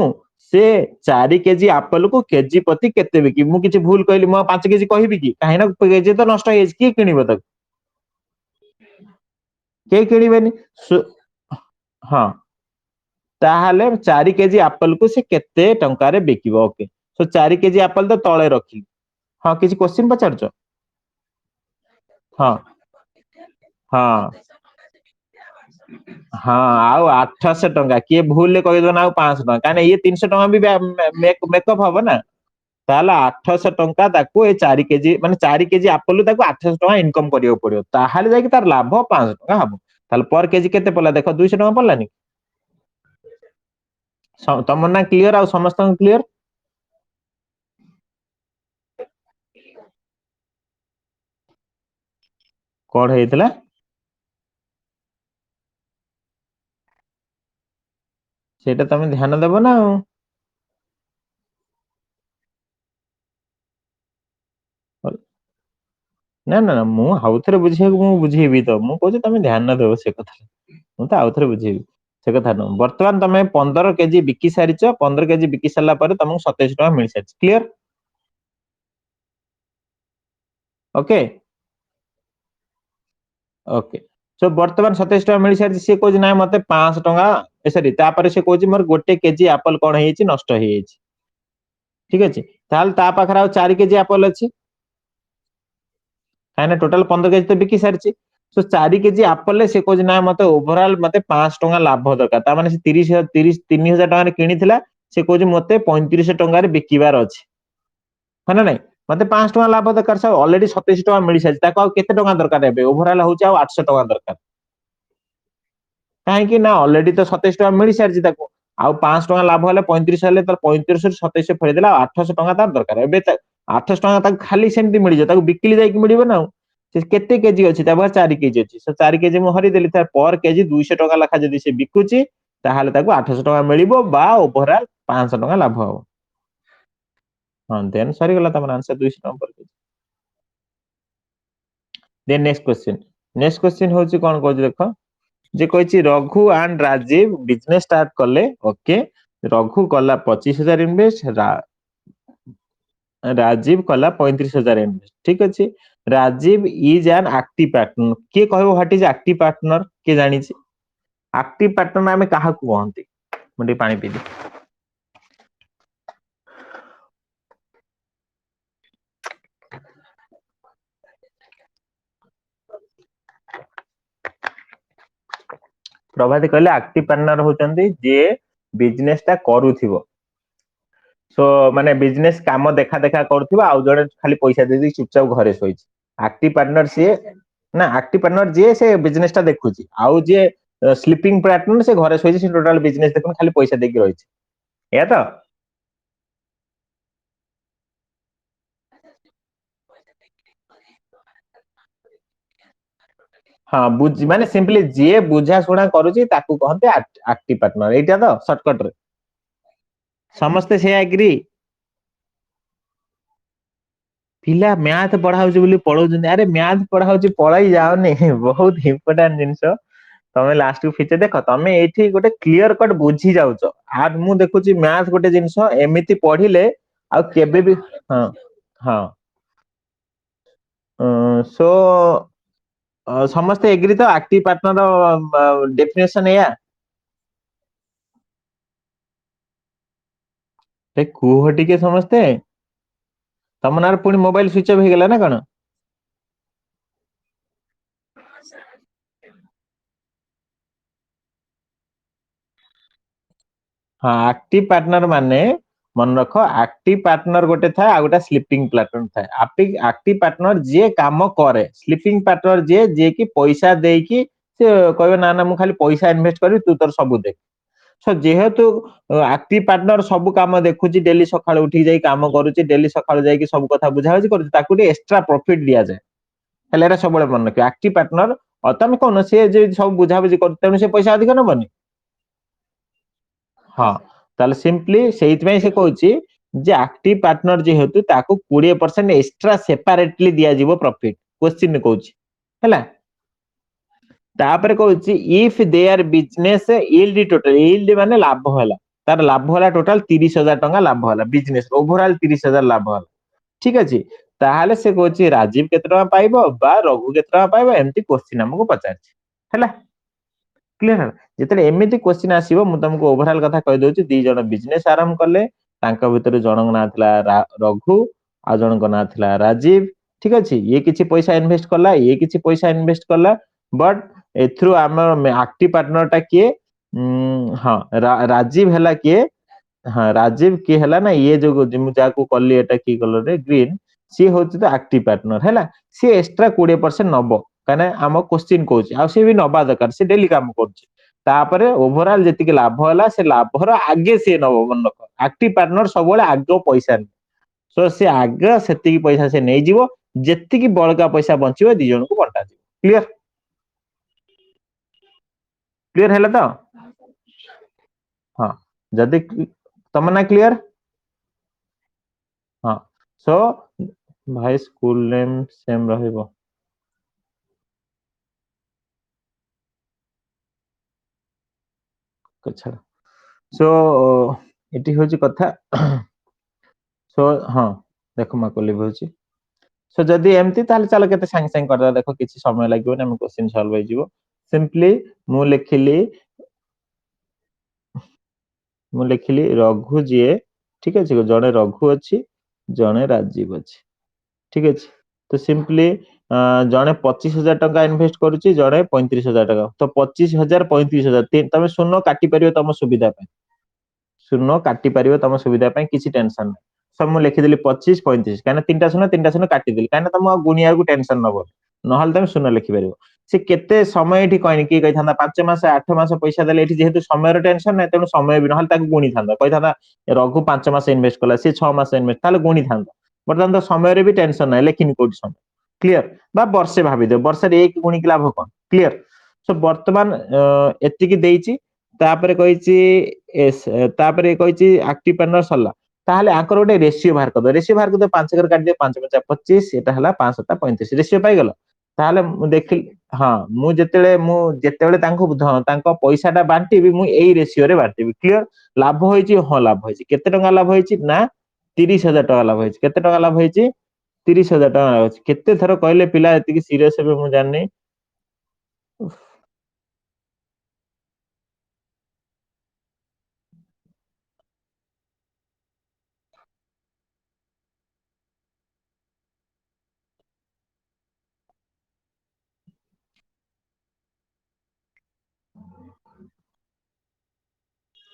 से 4 केजी एप्पल को केजी प्रति केते बिकी मु किछि भूल कहली मु 5 केजी कहिबी की काहे ना केजी तो नष्ट हेज की किनिबो तक के किनिबेनी हां ताहाले 4 केजी एप्पल को से केते टंका रे बिकिबो ओके सो 4 केजी एप्पल तो तळे रखी हां किछि क्वेश्चन पचारछ हां हां हां आउ 800 टंका किए भूल ले कहि दो ना 500 टंका काने ये 300 टंका भी मेकअप हबो ना ताला 800 टंका ताको ए 4 केजी माने 4 केजी एप्पल ताको 800 टंका इनकम करियो पड़ियो ताहाले जाय कि तार लाभ 500 टंका हबो ताले पर केजी केते पला देखो 200 टंका पलानी तमन ना क्लियर आ समस्त क्लियर कोड हेतला सेटा तमे ध्यान देबो ना ना ना मु आउथरे बुझिया मु बुझेबी तो मु कहू तमे ध्यान न देबो से कथा मु तो आउथरे बुझेबी से कथा न वर्तमान तमे 15 केजी बिकी सारिच 15 केजी बिकी सारला परे तमको 27 टका मिल सारिछ क्लियर ओके ओके सो वर्तमान 27 टका मिल सारिछ से कहू ना मते 500 टका ए सॉरी तापरे से कहू मोर गोटे केजी एप्पल कोन हेची नष्ट हे हेची ठीक अछि ताल ता पाखरा 4 केजी एप्पल अछि काहे ना टोटल 15 केजी तो बिकी सारिची सो 4 केजी एप्पल से कहू ना मते ओवरऑल मते 5 टका लाभ दरकार ता माने से 30 30 3000 टका रे किनिथिला से कहू मते 3500 टका रे बिकिबार अछि है ना नहीं मते 5 टका लाभ दरकार से ऑलरेडी 27 टका मिली सारिची ताको केते टका दरकार एबे ओवरऑल होची आ 800 टका दरकार काहे कि ना ऑलरेडी तो 27 टका मिली सारिची ताको आ 5 टका लाभ हले 35 हले तर 35 रे 27 फेरि देला 800 टका तार दरकार एबे 800 टका ताको खाली सेमती मिली जे ताको बिकिली जाई कि मिलिबो ना से केते केजी अछि ता 4 केजी अछि सो 4 केजी मु हरि देली तार पर केजी 200 टका लाखा जदी से बिकुची ताहाले ताको 800 टका मिलिबो बा ओवरऑल 500 टका लाभ हो हां देन सरी गला तमन आंसर 200 टका पर केजी देन नेक्स्ट क्वेश्चन होची कोन कहू देखो जे कहछि Raghu and Rajiv business start करले ओके रघु कला 25,000 इन्वेस्ट राजीव कला 35,000 इन्वेस्ट ठीक अछि Rajiv is an active partner के कहबो व्हाट इज एक्टिव पार्टनर के जानि छी एक्टिव पार्टनर हमें काहा को कहंती मुंडी पानी पी दी प्रभाती कहले एक्टिव पार्टनर होचंदी जे बिजनेस ता करूथिबो सो माने बिजनेस काम देखा देखा करूथिबो आ जड़े खाली पैसा दे दी चुपचाप घरे सोइछि एक्टिव पार्टनर से ना एक्टिव पार्टनर जे से बिजनेस ता देखुची आउ जे स्लीपिंग पार्टनर से घरे सोइछि से टोटल बिजनेस देखुन खाली पैसा देके रहिछि या तो हाँ बुझ माने सिंपली जे बुझा सुना करूची ताकू कहते एक्टिव पार्टनर एटा तो शॉर्टकट रे समस्ते से एग्री पिला मैथ पढ़ा होची बोली पढौचंदी अरे मैथ पढ़ा होची पढ़ाई जाओनी बहुत इंपोर्टेंट जिंस तमे लास्ट को फीचर देखो तमे एठी गोटे क्लियर कट बुझी जाउचो आ मु देखुची मैथ गोटे जिंस एमिति पढिले आ केबे भी हां हां सो समस्ते एग्री तो एक्टिव पार्टनर डेफिनेशन या रे कुह टिके समस्ते तमनार पुणी मोबाइल स्विच ऑफ हेगला ना कण हाँ एक्टिव पार्टनर माने मन रख एक्टिव पार्टनर गोटे थाए आ गोटे स्लीपिंग पार्टनर थाए एक्टिव पार्टनर जे काम करे स्लीपिंग पार्टनर जे जे कि पैसा देकी से कहबे ना ना मु खाली पैसा इन्वेस्ट करबी तू तोर सब देख सो जेहेतु एक्टिव पार्टनर सब काम देखुची डेली सकाळु उठी जाई काम करूची डेली सकाळु जाई कि सब कथा बुझा बुझी करूची ताकू टे एक्स्ट्रा प्रॉफिट दिया जाए हेले रे सबले मन रख एक्टिव पार्टनर तमे कोन से जे सब बुझा बुझी कर तेनु से पैसा अधिक नबनी हाँ ताले सिंपली सेइतमै से कहूची जे एक्टिव पार्टनर जे हेतु ताको 20% एक्स्ट्रा सेपरेटली दिया जीवो प्रॉफिट क्वेश्चन कहूची हैला तापर कहूची if their business yield total yield माने लाभ होला तार लाभ होला टोटल 30,000 टका लाभ होला बिजनेस ओवरऑल 30,000 लाभ होला ठीक अछि ताहाले से कहूची राजीव केते टका पाइबो बा रघु केते टका पाइबो एम्ति क्वेश्चन हमको पचारछि हैला क्लियर है जेतले एमिति क्वेश्चन आसीबो मु तुमको ओवरऑल कथा कहि दोछि दी जण बिजनेस आरंभ करले तांका भितर जनक ना थिला रघु आ जनक ना थिला राजीव ठीक अछि ये किछि पैसा इन्वेस्ट करला ये किछि पैसा इन्वेस्ट करला बट एथ्रु हमर एक्टिव पार्टनर टा के हां राजीव हला के हाँ राजीव के हला ना ये जो मु जाको कल्ली एटा की कलर रे ग्रीन सी होछि तो एक्टिव पार्टनर हैला सी एक्स्ट्रा 20% नबो काने हम क्वेश्चन कहूछि आ से भी नबा दरकार से डेली काम करछि तापरे ओवरऑल जेतिके लाभ होला से लाभर आगे से नबो मन रख एक्टिव पार्टनर सबले आगे पैसा सो से आगे सेतिकी पैसा से नै जीवो जेतिकी बळका पैसा बंचिबो दी जण को बंटा जीवो क्लियर क्लियर हैला तो हां जदी तमना क्लियर हां सो भाई स्कूल नेम सेम रहइबो अच्छा सो एटी होची कथा सो हां देखो मा को लिव होची सो जदी एमती ताले चलो केते संग संग कर देखो किछि समय लागियो ना हम क्वेश्चन सॉल्व हो जिवो सिंपली मु लिखिली रघु जी ठीक अछि जणे रघु अछि जणे राजीव अछि ठीक अछि तो सिंपली जणे 25,000 टका इन्वेस्ट करूची जणे 35,000 टका तो 25,000 35,000 तमे शून्य काटी परियो तम सुविधा पे शून्य काटी परियो तम सुविधा पे किछि टेंशन नै सब मु लिखि देली 25 35 काना तीनटा शून्य काटी देली काना तम गुनिया को टेंशन नबो नहल तमे शून्य लिखि परियो से केते समय एठी कहनी की कहि थांदा 5 मास 8 मास पैसा देले एठी जेहेतु समय रो टेंशन नै तेनु समय भी नहल ताको गुणी थांदा कहि थांदा रघु 5 मास इन्वेस्ट कला से 6 मास इन्वेस्ट ताले गुणी थांदा बर्तमान तो समय रे भी टेंशन नै लेकिन कोड समय क्लियर बा वर्षे भाभी दे वर्षे एक गुणी लाभ कौन क्लियर सो वर्तमान एतिकी देइची तापरे कहिची एस तापरे कहिची एक्टिव पार्टनर सरला ताहले आकर गोटे रेशियो बाहर कर दो रेशियो बाहर कर दो 5 कर काट दे 5 5 25 एटा हला 5 7 35 रेशियो पाई गलो ताहले मु देखिल हां मु जेतेबेले तांको पैसाटा बांटीबी मु एई रेशियो रे बांटीबी क्लियर लाभ होईची हां लाभ होईची केते टका लाभ होईची ना 30,000 टका लाभ होईची केते टका लाभ होईची 30,000 टका लाभ होईची केते थरो कहले पिला एतिकी सीरियस हेबे मु जाननी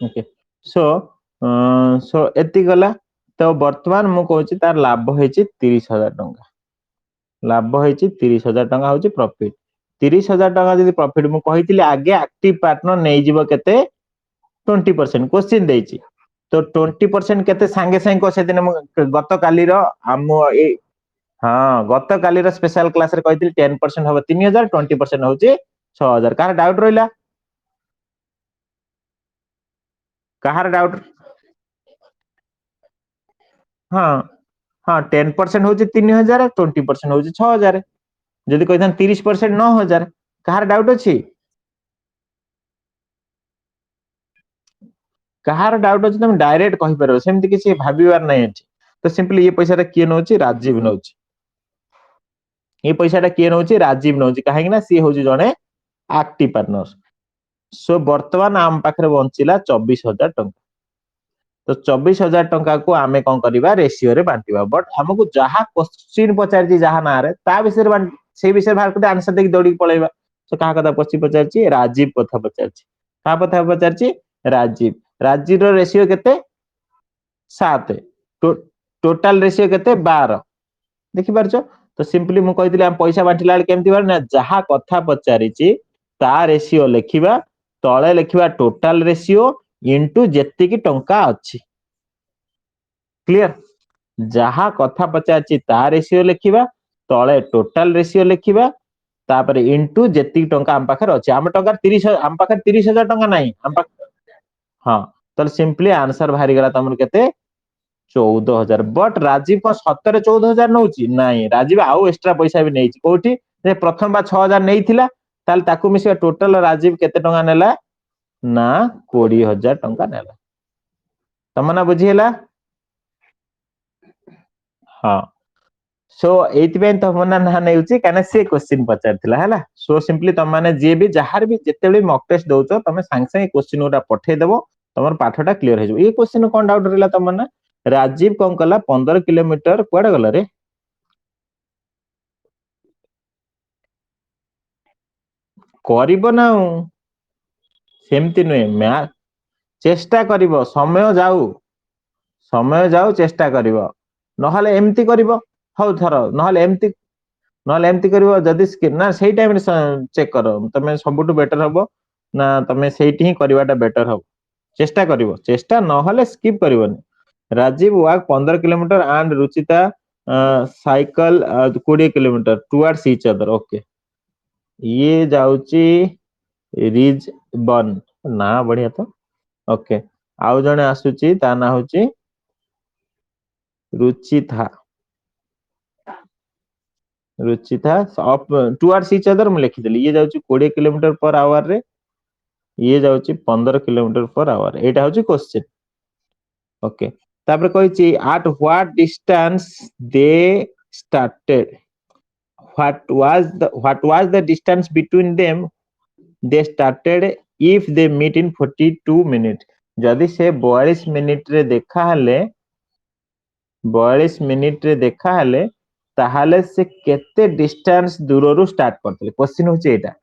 ओके सो सो एति गला तो वर्तमान मु कहूची तार लाभ होईची 30,000 टका लाभ होईची 30,000 टका होची प्रॉफिट 30,000 टका जदी प्रॉफिट मु कहितली आगे एक्टिव पार्टनर नै जीवो केते 20% क्वेश्चन देइची तो 20% केते सांगे सांगे को सेदिन गत काली रो हम ए हां गत काली रो स्पेशल क्लास रे कहितली 10% होबो 3,000 20% होची 6,000 कार डाउट रहिला कहार डाउट हां हां 10% होची 3,000 20% होची 6,000 जदी कहिथान 30% 9,000 कहार डाउट अछि कहार डाउट अछि तुम डायरेक्ट कहि परबो सेमति किछि भाबिबार नै अछि तो सिंपली ये पैसा टा किए नउची राजीव नउची ये पैसा टा किए नउची राजीव नउची काहे ना सी होची जणे एक्टिव पार्टनर सो वर्तमान आम पाखरे बंचिला 24,000 टंका तो 24,000 टंका को आमे कोन करबा रेशियो रे बांटीबा बट हमकु जहा क्वेश्चन पचारची जहा ना रे ता विषय रे से विषय बाहर करते आंसर देख दौड़ी पळेबा तो कहा कथा पचारची राजीव कथा पचारची का कथा पचारची राजीव राजीव रो रेशियो केते 7 टोटल रेशियो केते 12 देखि पारछो तो सिंपली मु कहितली हम पैसा बांटिला केमति बार ना जहा कथा पचारिची ता रेशियो लेखिबा तळे लेखिबा टोटल रेशियो इनटू जेति की टंका अछि क्लियर जहा कथा पचारची ता रेशियो लेखिबा तळे टोटल रेशियो लेखिबा तापर इनटू जेति टंका हम पाखर अछि हम टंका 30 हम पाखर 30,000 टंका नाही हम हां तो सिंपली आंसर भारी गला तमर केते 14,000 बट राजीव को सतरे 14,000 नउची नाही राजीव आउ एक्स्ट्रा पैसा भी नेइची कोठी जे प्रथम बा 6,000 नेइथिला ताल ताकू मिसिया टोटल राजीव केते टंका नेला ना 20,000 टंका नेला तमना बुझी हैला हां सो एति बेन तमना ना नेउची काना से क्वेश्चन पचारथिला हैला सो सिंपली तम माने जे भी जहार भी जेतेबेले मॉक टेस्ट दोचो तमे सांग सांग क्वेश्चन ओटा पठे देबो तमर पाठटा क्लियर हे जो ए क्वेश्चन कोन डाउट रहला तमना राजीव कोन कला 15 किलोमीटर कुआडे गला रे करिबो ना सेमति नुए म्या चेष्टा करिबो समय जाऊ चेष्टा करिबो नहले एमति करिबो हौ थरो नहले एमति करिबो जदी ना सेही टाइम रे चेक करो तमे सबुटु बेटर हबो ना तमे सेहीटी ही करबाटा बेटर हबो चेष्टा करिबो चेष्टा नहले स्किप करिवोनी Rajiv walk 15 kilometre and Ruchita cycle 20 kilometre towards each other okay ये जाउची रिज बन ना बढ़िया तो ओके आउ जणे आसुची ता ना होची Ruchita of towards each other मु लिखि देली ये जाउची 20 किलोमीटर पर आवर रे ये जाउची 15 किलोमीटर पर आवर एटा होची क्वेश्चन ओके तापर कहिची at what distance they started what was the distance between them they started if they meet in 42 minutes जदि से 42 मिनिट रे देखा हले 42 मिनिट रे देखा हले ताहाले से केते डिस्टेंस दूररु स्टार्ट करतले क्वेश्चन होची एटा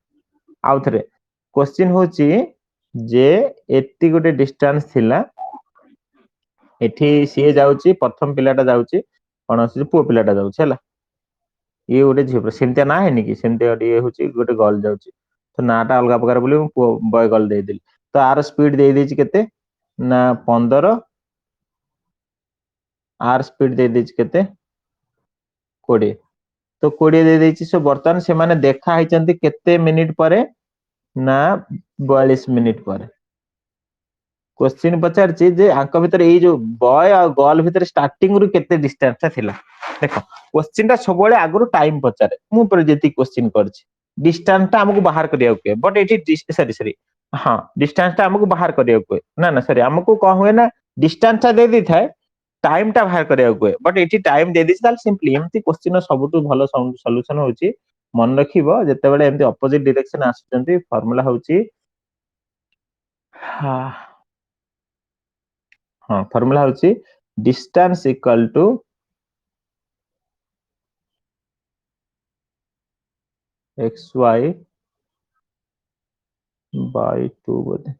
आउ थरे क्वेश्चन होची जे एति गोटे डिस्टेंस थिला एठी सिए जाउची प्रथम पिलाटा जाउची कोन अछि पु पिलाटा जाउची हला ये गोटे झियो सेमते ना हेनी कि सेमते ये होची गोटे गर्ल जाउची तो नाटा अलगा प्रकार बोली बॉय गर्ल दे दिली तो आर स्पीड दे देची केते ना 15 आर स्पीड दे देची केते 20 तो 20 दे देछि सो वर्तमान से माने देखा हिचंती केते मिनिट परे ना 42 मिनिट परे क्वेश्चन पचारछि जे आंक भितर एई जो बॉय और गर्ल भितर स्टार्टिंग रु केते डिस्टेंस ता थिला देखो क्वेश्चन ता सबले आगरु टाइम पचारे मु पर जेति क्वेश्चन करछि डिस्टेंस ता हमकु बाहर करिया के बट एठी सॉरी सॉरी हां डिस्टेंस ता हमकु बाहर करिया के ना ना सॉरी हमकु को हुए ना डिस्टेंस ता दे दी थाए टाइम ता बाहर करिया के बट एठी टाइम दे दी ताल सिंपली एम्ति क्वेश्चन सबटु भलो सॉल्यूशन होछि मन रखिबो जेते बेले एम्ति अपोजिट डायरेक्शन आसुचंती फार्मूला होछि हां हाँ फॉर्मूला होची distance equal to x y by 2 बोधे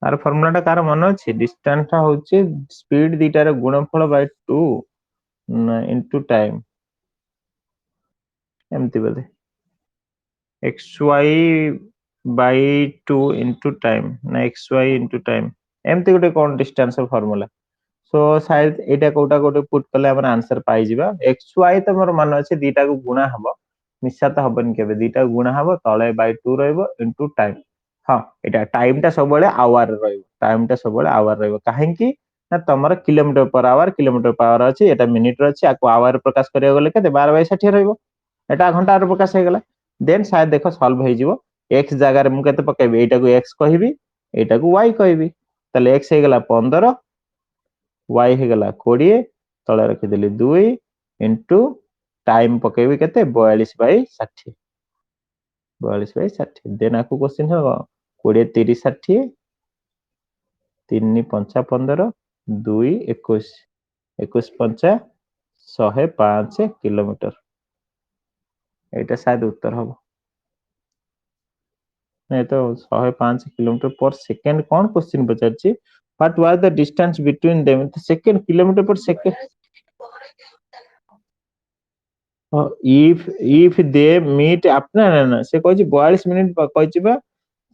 तार फॉर्मूला टा कार मन अछि डिस्टेंस टा होची स्पीड दीटा रे गुणनफल बाय 2 इनटू टाइम एम्ति बोधे x y by 2 into time ना एक्स वाई इनटू टाइम एम्ति गोटे कोन डिस्टेंस फॉर्मूला सो शायद एटा कोटा कोटे पुट कले हमर आंसर पाई जिबा एक्स वाई त मोर मन अछि दीटा को गुणा हबो मिसा त हबन केबे दीटा गुणा हबो तळे बाय 2 रहइबो इनटू टाइम हां एटा टाइम ता सबले आवर रहइबो टाइम टा सबले आवर रहइबो काहे कि ना तमर किलोमीटर पर आवर अछि एटा मिनिट रे अछि आको आवर प्रकाश करिया गेले केते 12 बाय 60 रहइबो एटा घंटा रे प्रकाश हे गेला देन शायद देखो सॉल्व हे जिवो x जगह रे मु केते पकेबी एटा को x कहबी एटा को y कहबी तले x हे गेला 15 y हे गेला 20 तळे रखि देली 2 इनटू टाइम पकेबी केते 42 बाय 60 42 बाय 60 देन आकु क्वेश्चन हो 20 30 60 3 5 15 2 21 21 5 105 किलोमीटर एटा शायद उत्तर हो नहीं तो 105 किलोमीटर पर सेकंड कौन क्वेश्चन पचारछि what was the distance between them second kilometre per second if they meet after ना ना से कहछि 42 मिनिट कहछि बा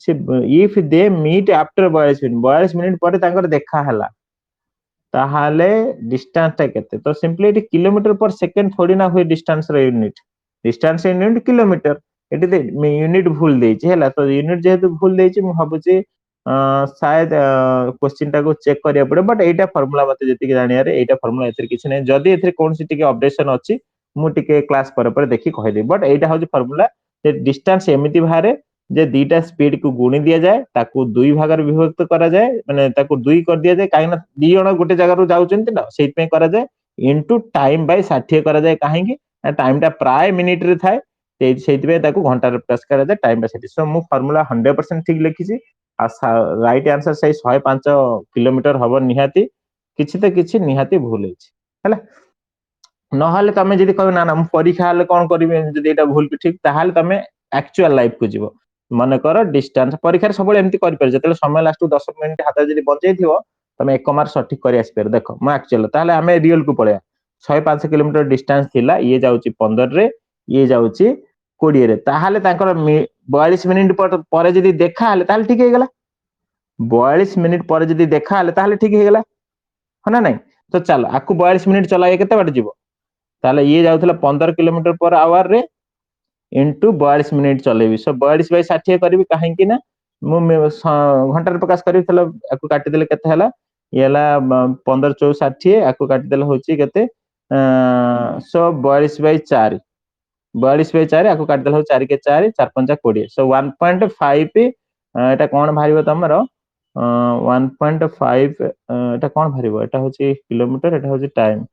से if they meet after 42 minute 42 minute पर तांकर देखा हला ताहाले डिस्टेंस ता केते तो सिंपली एटी किलोमीटर पर सेकंड थोड़ी ना हुए डिस्टेंस रे यूनिट डिस्टेंस यूनिट किलोमीटर एटी दे यूनिट भूल देछि हला तो यूनिट जेहेतु भूल देछि मु भाबुछि शायद क्वेश्चन टा को चेक करिया पड़े बट एटा फार्मूला मते जति जानिया रे एटा फार्मूला एथि किछि नै जदी एथि कोनसी टिके अपडेशन अछि मु टिके क्लास पर देखि कहि दे बट एटा होछि फार्मूला जे डिस्टेंस एमिति बाहरे जे दीटा स्पीड को गुणी दिया जाए ताकू दुई भाग विभक्त करा जाए माने ताकू दुई कर दिया जाए काहे ना दी जण गोटे जगह रु जाउचंती ना सेति पे करा जाए इनटू टाइम बाय 60 करा जाए काहे कि टाइम टा प्राय मिनिट रे थाए सेति पे ताकू घंटा रे प्लस करा जाए टाइम बाय 60 सो मु फार्मूला 100% ठीक लिखिछि आ राइट आंसर सही 105 किलोमीटर हबो निहाती किछि त किछि निहाती भूल अछि हैला नहले तमे जदि कहबो ना ना मु परीक्षा हाले कोन करिवे जदि एटा भूल ठीक ताहाले तमे एक्चुअल लाइफ को जीवो मन कर डिस्टेंस परीक्षा सब एमती कर पर जतले समय लास्ट 10 मिनिट हाथ जदि बचै थिवो तमे एक मार्क सठिक करि आस पर देखो मु एक्चुअल ताहाले हमें रियल को पळया 105 किलोमीटर डिस्टेंस थिला ये जाउची 15 रे ये जाउची 20 रे ताहाले तांकर 42 मिनिट पर जदि देखा हाले ताहाले ठीक हे गेला 42 मिनिट पर जदि देखा हाले ताहाले ठीक हे गेला ह ना नहीं तो चलो आकु 42 मिनिट चलाए केते बाट जीवो ताले ये जाउथला 15 किलोमीटर पर आवर रे इनटू 42 मिनिट चलेबी सो 42 बाय 60 करबी काहे कि ना मु घंटा रे प्रकाश करी थला आकु काटी देले केते हला ये हला 15 4 60 आकु काटी देले होची केते सो 42 बाय 4 42 बाय 4 आकु काटी देले हो 4 के 4 4 5 20 सो 1.5 एटा कोन भारिबो तमरो 1.5 एटा कोन भारिबो एटा होची किलोमीटर एटा होची टाइम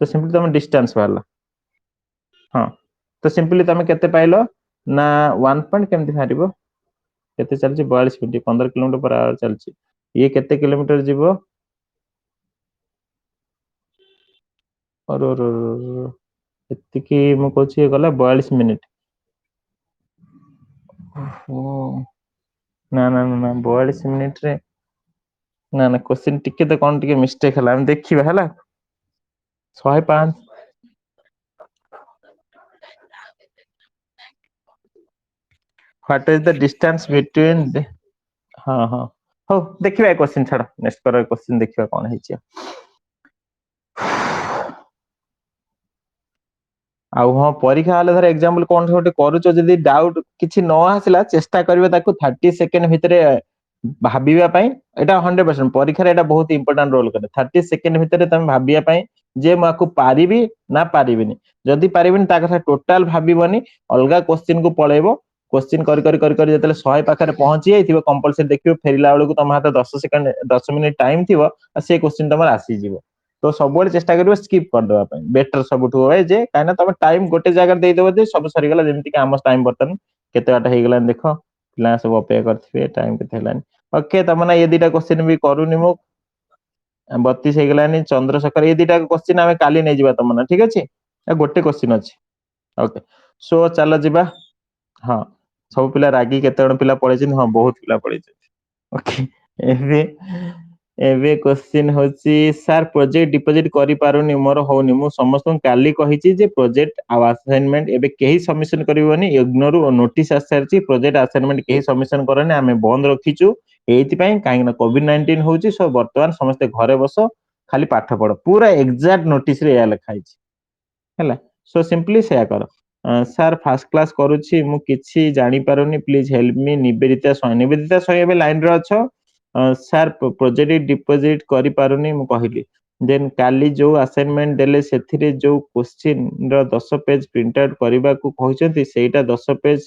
तो सिंपली तम डिस्टेंस वाला हां तो सिंपली तमे केते पाइलो ना 1 पॉइंट केमति भारिबो केते चलची 42 मिनिट 15 किलोमीटर पर आवर चलची ये केते किलोमीटर जीवो और एति की मु कहछि गला 42 मिनिट ओ ना ना ना 42 मिनिट रे ना ना क्वेश्चन टिके तो कोन टिके मिस्टेक हला हम देखिबा हला 105 what is the distance between हां हां हो देखिबा ए क्वेश्चन छाड़ नेक्स्ट कर क्वेश्चन देखिबा कोन हेछि ଆଉ ହଁ ପରୀକ୍ଷା ହଲେ ଧର ଏକ୍ସାମ୍ପଲ କଣ ଗୋଟେ କରୁଛ ଯଦି ଡାଉଟ୍ କିଛି ନ ଆସିଲା ଚେଷ୍ଟା କରିବେ ତାକୁ 30 ସେକେଣ୍ଡ ଭିତରେ ଭାବିବା ପାଇଁ। ଏଇଟା 100% ପରୀକ୍ଷାରେ ଏଇଟା ବହୁତ ଇମ୍ପୋର୍ଟାଣ୍ଟ ରୋଲ କରେ। 30 ସେକେଣ୍ଡ ଭିତରେ ତମେ ଭାବିବା ପାଇଁ ଯେ ମୁଁ ଆକୁ ପାରିବି ନା ପାରିବିନି। ଯଦି ପାରିବିନି ତା କଥା ଟୋଟାଲ ଭାବିବନି, ଅଲଗା କୋଶ୍ଚିନ୍ କୁ ପଳେଇବ। କୋଶ୍ଚିନ୍ କରି କରି କରି କରି ଯେତେବେଳେ 100 ପାଖରେ ପହଞ୍ଚି ଯାଇଥିବ କମ୍ପଲସରି ଦେଖିବ ଫେରିଲା ବେଳକୁ ତମ ହାତ 10 ସେକେଣ୍ଡ 10 ମିନିଟ ଟାଇମ ଥିବ ଆଉ ସେ କୋଶ୍ଚିନ୍ ତମର ଆସିଯିବ। ତ ସବୁବେଳେ ଚେଷ୍ଟା କରିବ ସ୍କିପ୍ କରିଦବା ପାଇଁ ବେଟର ସବୁଠୁ ହୁଏ ଯେ କାହିଁକିନା ତମେ ଟାଇମ ଗୋଟେ ଜାଗାରେ ଦେଇଦବ ଯେ ସବୁ ସରିଗଲା। ଯେମିତି କି ଆମ ଟାଇମ ବର୍ତ୍ତମାନ କେତେ ବାଟ ହେଇଗଲାନି ଦେଖ, ପିଲା ସବୁ ଅପେକ୍ଷା କରିଥିବେ ଟାଇମ କେତେ ହେଲାନି। ଓକେ ତମ ନା ଏ ଦିଟା କୋଶ୍ଚିନ୍ ବି କରୁନି ମୁଁ। 32 ହେଇଗଲାନି। ଚନ୍ଦ୍ରଶେଖର ଏ ଦିଟା କୋଶ୍ଚିନ୍ ଆମେ କାଲି ନେଇଯିବା ତମ ନା, ଠିକ ଅଛି। ଗୋଟେ କୋଶ୍ଚିନ୍ ଅଛି। ଓକେ ସୋ ଚାଲ ଯିବା। ହଁ ସବୁ ପିଲା ରାଗି କେତେ ଜଣ ପିଲା ପଳେଇଛନ୍ତି? ହଁ ବହୁତ ପିଲା ପଳେଇଛନ୍ତି। ଓକେ ଏବେ ଏବେ କୋଶ୍ଚିନ୍ ହଉଛି ସାର୍ ପ୍ରୋଜେକ୍ଟ ଡିପୋଜିଟ୍ କରିପାରୁନି ମୋର ହଉନି। ମୁଁ ସମସ୍ତଙ୍କୁ କାଲି କହିଛି ଯେ ପ୍ରୋଜେକ୍ଟ ଆଉ ଆସାଇନମେଣ୍ଟ ଏବେ କେହି ସବମିଶନ କରିବନି। ଇଗ୍ନୋର ନୋଟିସ ଆସିସାରିଛି ପ୍ରୋଜେକ୍ଟ ଆସାଇନମେଣ୍ଟ କେହି ସବମିଶନ କରନି, ଆମେ ବନ୍ଦ ରଖିଛୁ ଏଇଥିପାଇଁ କାହିଁକି ନା କୋଭିଡ-19 ହଉଛି। ସୋ ବର୍ତ୍ତମାନ ସମସ୍ତେ ଘରେ ବସ, ଖାଲି ପାଠ ପଢ। ପୁରା ଏକ୍ସାକ୍ଟ ନୋଟିସ ରେ ଏହା ଲେଖା ହେଇଛି ହେଲା। ସୋ ସିମ୍ପଲି ସେୟା କର। ସାର୍ ଫାର୍ଷ୍ଟ କ୍ଲାସ କରୁଛି ମୁଁ କିଛି ଜାଣିପାରୁନି ପ୍ଲିଜ ହେଲ୍ପ ମି। ନିବେଦିତା ସ୍ୱାଇଁ, ନିବେଦିତା ସ୍ୱାଇଁ ଏବେ ଲାଇନରେ ଅଛ? ସାର୍ ପ୍ରୋଜେକ୍ଟ ଡିପୋଜିଟ୍ କରିପାରୁନି ମୁଁ କହିଲି। ଦେନ୍ କାଲି ଯୋଉ ଆସାଇନମେଣ୍ଟ ଦେଲେ ସେଥିରେ ଯୋଉ କୋଶ୍ଚିନ୍ ର 10 ପେଜ ପ୍ରିଣ୍ଟ ଆଉଟ୍ କରିବାକୁ କହିଛନ୍ତି ସେଇଟା 10 ପେଜ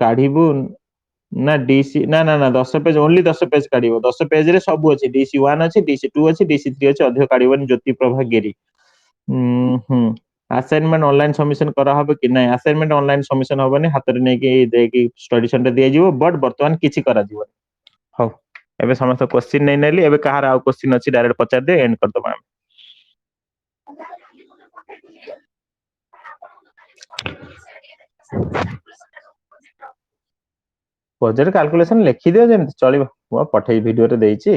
କାଢିବୁ ନା ଡିସି ନା ନା ନା 10 ପେଜ ଓନ୍ଲି 10 ପେଜ କାଢିବ। 10 ପେଜ ରେ ସବୁ ଅଛି, DC1 ଅଛି, DC2 ଅଛି, DC3 ଅଛି, ଅଧିକ କାଢିବନି। ଜ୍ୟୋତି ପ୍ରଭା ଗିରି। ହୁଁ ଆସାଇନମେଣ୍ଟ ଅନଲାଇନ ସବମିଶନ କରାହବ କି ନାହିଁ? ଆସାଇନମେଣ୍ଟ ଅନଲାଇନ ସବମିଶନ ହବନି, ହାତରେ ନେଇକି ଦେଇକି ଷ୍ଟଡି ସେଣ୍ଟର ଦିଆଯିବ। ବଟ୍ ବର୍ତ୍ତମାନ କିଛି କରାଯିବନି। ହଉ ଏବେ ସମସ୍ତ କୋଶ୍ଚିନ୍ ନେଇ ନେଲି। ଏବେ କାହାର ଆଉ କୋଶ୍ଚିନ୍ ଅଛି ଡାଇରେକ୍ଟ ପଚାରିଦିଅ, ଏଣ୍ଡ କରିଦବା ଆମେ। ପ୍ରୋଜେକ୍ଟ କାଲକୁଲେସନ ଲେଖିଦିଅ ଯେମିତି ଚଳିବ। ମୁଁ ପଠେଇ ଭିଡିଓରେ ଦେଇଛି।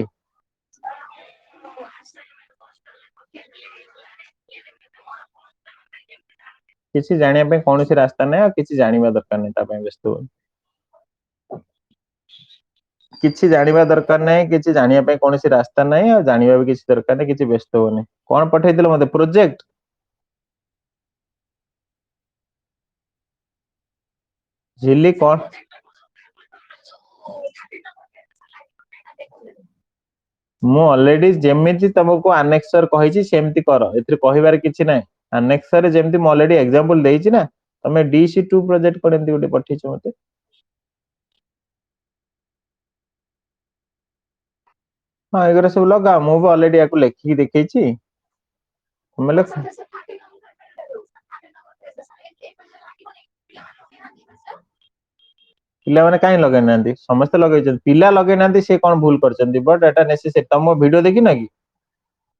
କିଛି ଜାଣିବା ପାଇଁ କୌଣସି ରାସ୍ତା ନାହିଁ, ଆଉ କିଛି ଜାଣିବା ଦରକାର ନାହିଁ ତା ପାଇଁ ବ୍ୟସ୍ତ ହୁଅନି। କିଛି ଜାଣିବା ଦରକାର ନାହିଁ, କିଛି ଜାଣିବା ପାଇଁ କୌଣସି ରାସ୍ତା ନାହିଁ, ଆଉ ଜାଣିବା ବି କିଛି ଦରକାର ନାହିଁ, କିଛି ବ୍ୟସ୍ତ ହୁଅନି। କଣ ପଠେଇଥିଲ ମତେ ପ୍ରୋଜେକ୍ଟ? ଝିଲି କଣ? ମୁଁ ଅଲରେଡି ଯେମିତି ତମକୁ ଆନେକ୍ସର କହିଛି ସେମିତି କର, ଏଥିରେ କହିବାର କିଛି ନାହିଁ। ଆନେକ୍ସରରେ ଯେମିତି ମୁଁ ଅଲରେଡି ଏକ୍ସାମ୍ପଲ ଦେଇଛି ନା। ତମେ DC2 ପ୍ରୋଜେକ୍ଟ କଣ ଏମିତି ଗୋଟେ ପଠେଇଛ ମତେ? ହଁ ଏଗୁରା ସବୁ ଲଗାଅ, ମୁଁ ବି ଅଲରେଡି ୟାକୁ ଲେଖିକି ଦେଖେଇଛି। ତମେ ଲେଖ। ପିଲାମାନେ କାହିଁ ଲଗେଇନାହାନ୍ତି? ସମସ୍ତେ ଲଗେଇଛନ୍ତି। ପିଲା ଲଗେଇନାହାନ୍ତି ସେ କଣ ଭୁଲ କରିଛନ୍ତି? ବଟ୍ ଏଟା ନେସେସରୀ। ତମ ଭିଡିଓ ଦେଖିନ କି?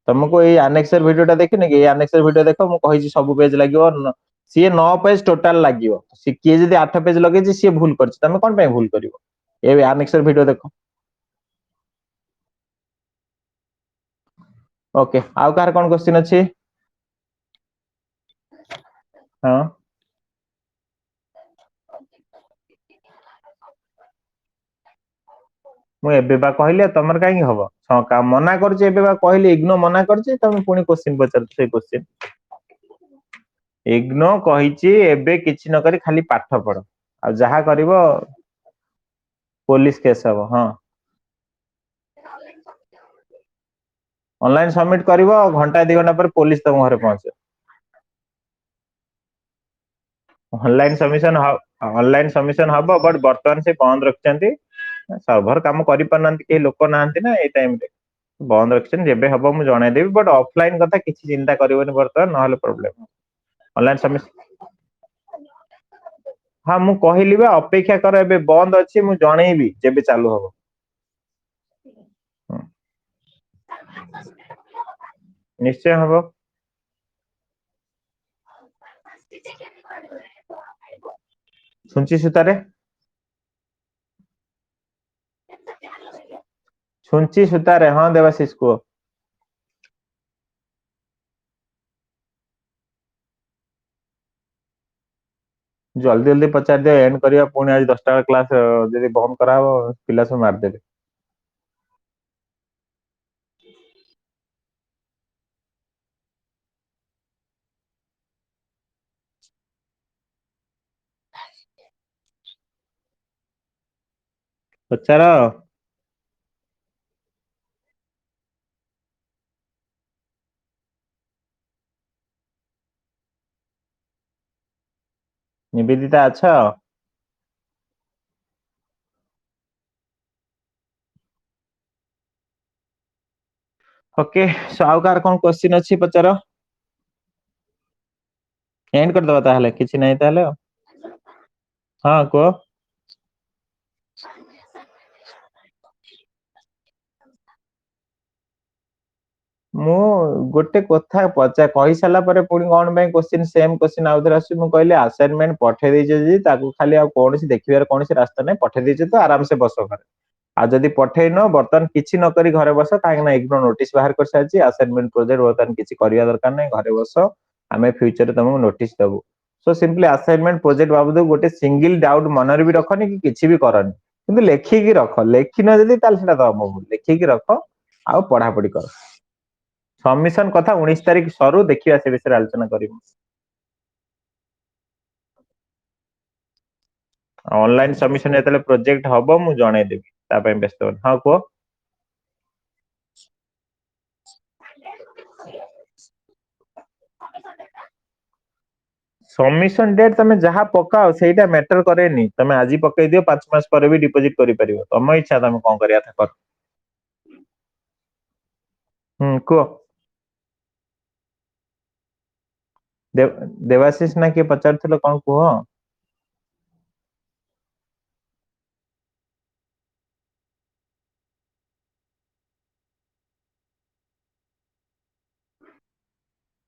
ତମକୁ ଏଇ ଆନେକ୍ସର ଭିଡିଓ ଟା ଦେଖିନ କି? ଏଇ ଆନେକ୍ସର ଭିଡିଓ ଦେଖ, ମୁଁ କହିଛି ସବୁ ପେଜ ଲାଗିବ। ସିଏ 9 ପେଜ ଟୋଟାଲ ଲାଗିବ। କିଏ ଯଦି 8 ପେଜ ଲଗେଇଛି ସିଏ ଭୁଲ କରିଛି, ତମେ କଣ ପାଇଁ ଭୁଲ କରିବ? ଏ ଆନେକ୍ସର ଭିଡିଓ ଦେଖ। ଓକେ ଆଉ କାହାର କଣ କୋଶ୍ଚିନ୍ ଅଛି? ହଁ ମୁଁ ଏବେ ବା କହିଲି, ତମର କାହିଁକି ହବ? ମନା କରୁଛି ଏବେ ବା କହିଲି ଇଗ୍ନୋ ମନା କରୁଛି, ତମେ ପୁଣି କୋଶ୍ଚିନ୍ ପଚାରୁଛ ସେଇ କୋଶ୍ଚିନ୍। ଇଗ୍ନୋ କହିଛି ଏବେ କିଛି ନ କରି ଖାଲି ପାଠ ପଢ, ଆଉ ଯାହା କରିବ ପୋଲିସ କେସ୍ ହବ। ହଁ ଅନଲାଇନ ସବମିଟ କରିବ, ଘଣ୍ଟା 2 ଘଣ୍ଟା ପରେ ପୋଲିସ ତମ ଘରେ ପହଞ୍ଚିବ। ଅନଲାଇନ ସବମିଶନ ହବ, ବଟ ବର୍ତ୍ତମାନ ସେ ବନ୍ଦ ରଖିଛନ୍ତି। ସର୍ଭର କାମ କରିପାରୁନାହାନ୍ତି, କେହି ଲୋକ ନାହାନ୍ତି ନା ଏଇ ଟାଇମରେ। ବନ୍ଦ ରଖିଛନ୍ତି, ଯେବେ ହବ ମୁଁ ଜଣେଇଦେବି। ବଟ୍ ଅଫଲାଇନ କଥା କିଛି ଚିନ୍ତା କରିବନି ବର୍ତ୍ତମାନ, ନହେଲେ ପ୍ରୋବ୍ଲେମ ହବ। ଅନଲାଇନ ସବମିଟ ହଁ ମୁଁ କହିଲି ବା ଅପେକ୍ଷା କର, ଏବେ ବନ୍ଦ ଅଛି ମୁଁ ଜଣେଇବି ଯେବେ ଚାଲୁ ହବ। ନିଶ୍ଚୟ ହବ। ଛୁଞ୍ଚି ସୂତାରେ। ଛୁଞ୍ଚି ସୂତାରେ, ହଁ ଦେବାଶିଷ କୁହ। ଜଲ୍ଦି ଜଲ୍ଦି ପଚାରିଦିଅ, ଏଣ୍ଡ କରିବା। ପୁଣି ଆଜି 10ଟା ବେଳେ କ୍ଲାସ ଯଦି ବନ୍ଦ କରାହବ ପିଲା ସବୁ ମାରିଦେବେ। ପଚାର। ନିବେଦିତା ଅଛ? ଓକେ, ସୋ ଆଉ କାହାର କଣ କ୍ୱେଶ୍ଚିନ୍ ଅଛି ପଚାର। ଏଣ୍ଡ କରିଦବା ତାହେଲେ, କିଛି ନାହିଁ ତାହେଲେ ଆଉ। ହଁ କୁହ। ମୁଁ ଗୋଟେ କଥା କହି ସାରିଲା ପରେ ପୁଣି କଣ ପାଇଁ କ୍ୱେଶ୍ଚିନ୍ ସେମ୍ କ୍ୱେଶ୍ଚିନ୍ ଆଉଥରେ ଆସୁଛି? ମୁଁ କହିଲି ଆସାଇନମେଣ୍ଟ ପଠେଇ ଦେଇଛ ଯଦି ତାକୁ ଖାଲି ଆଉ କୌଣସି ଦେଖିବାର କୌଣସି ରାସ୍ତା ନାହିଁ, ପଠେଇ ଦେଇଛ ତ ଆରାମସେ ବସ ଘରେ। ଆଉ ଯଦି ପଠେଇନ, ବର୍ତ୍ତମାନ କିଛି ନ କରି ଘରେ ବସ, କାହିଁକି ନା ଇଗ୍ନୋର ନୋଟିସ ବାହାର କରିସାରିଛି। ଆସାଇନମେଣ୍ଟ ପ୍ରୋଜେକ୍ଟ ବର୍ତ୍ତମାନ କିଛି କରିବା ଦରକାର ନାହିଁ, ଘରେ ବସ। ଆମେ ଫ୍ୟୁଚରରେ ତମକୁ ନୋଟିସ ଦବୁ। ସୋ ସିମ୍ପଲି ଆସାଇନମେଣ୍ଟ ପ୍ରୋଜେକ୍ଟ ବାବଦ ଗୋଟେ ସିଙ୍ଗଲ ଡାଉଟ ମନରେ ବି ରଖନି, କି କିଛି ବି କରନି, କିନ୍ତୁ ଲେଖିକି ରଖ। ଲେଖିନ ଯଦି ତାହେଲେ ସେଟା ତମ ଭୁଲ। ଲେଖିକି ରଖ ଆଉ ପଢାପଢି କର। ସବମିଶନ କଥା 19 ତାରିଖ ସରୁ, ଦେଖିବା ସେ ବିଷୟରେ ଆଲୋଚନା କରିବୁ। ଅନଲାଇନ ସବମିଶନ ଯେତେବେଳେ ପ୍ରୋଜେକ୍ଟ ହବ ମୁଁ ଜଣେଇଦେବି, ତା ପାଇଁ ବ୍ୟସ୍ତ ହୁଅନି। ହଁ କୁହ। ସବମିଶନ ଡେଟ୍ ତମେ ଯାହା ପକାଅ ସେଇଟା ମ୍ୟାଟର କରେନି। ତମେ ଆଜି ପକେଇ ଦିଅ, 5 ମାସ ପରେ ବି ଡିପୋଜିଟ କରିପାରିବ। ତମ ଇଚ୍ଛା, ତମେ କଣ କରିବା କଥା କର। କୁହ। ଦେବାଶିଷ ନା କିଏ ପଚାରୁଥିଲ, କଣ କୁହ।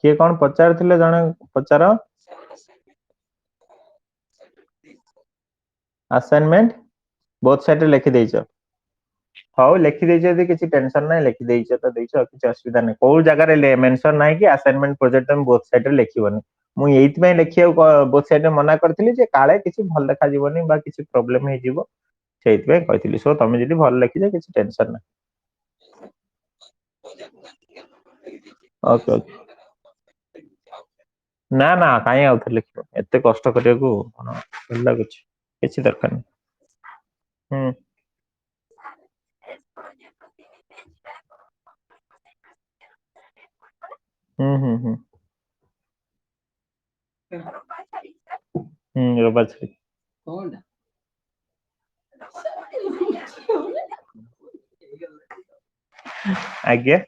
କିଏ କଣ ପଚାରୁଥିଲେ, ଜଣେ ପଚାର। ଆସାଇନମେଣ୍ଟ ବୋଥ ସାଇଡରେ ଲେଖିଦେଇଛ? ହଉ ଲେଖିଦେଇଛ ଯଦି କିଛି ଟେନସନ ନାହିଁ, ଲେଖିଦେଇଛ ତ ଦେଇଛ, କିଛି ଅସୁବିଧା ନାହିଁ। କୋଉ ଜାଗାରେ ମେନସନ ନାହିଁ କି ଆସାଇନମେଣ୍ଟ ପ୍ରୋଜେକ୍ଟ ତମେ ବୋଥ ସାଇଡରେ ଲେଖିବନି। ମୁଁ ଏଇଥିପାଇଁ ଲେଖିବାକୁ ବୋଥ ସାଇଡରେ ମନା କରିଥିଲି ଯେ କାଳେ କିଛି ଭଲ ଦେଖାଯିବନି ବା କିଛି ପ୍ରୋବ୍ଲେମ ହେଇଯିବ, ସେଇଥିପାଇଁ କହିଥିଲି। ସୋ ତମେ ଯଦି ଭଲ ଲେଖିଛ, କିଛି ଟେନସନ ନାହିଁ। Okay okay. ନା ନା, କାହିଁ ଆଉଥରେ ଲେଖିବ, ଏତେ କଷ୍ଟ କରିବାକୁ କଣ ଭଲ ଲାଗୁଛି? କିଛି ଦରକାର ନାହିଁ। ହୁଁ ହୁଁ ହୁଁ ହୁଁ ରବାର ଛାଡି। ଆଜ୍ଞା।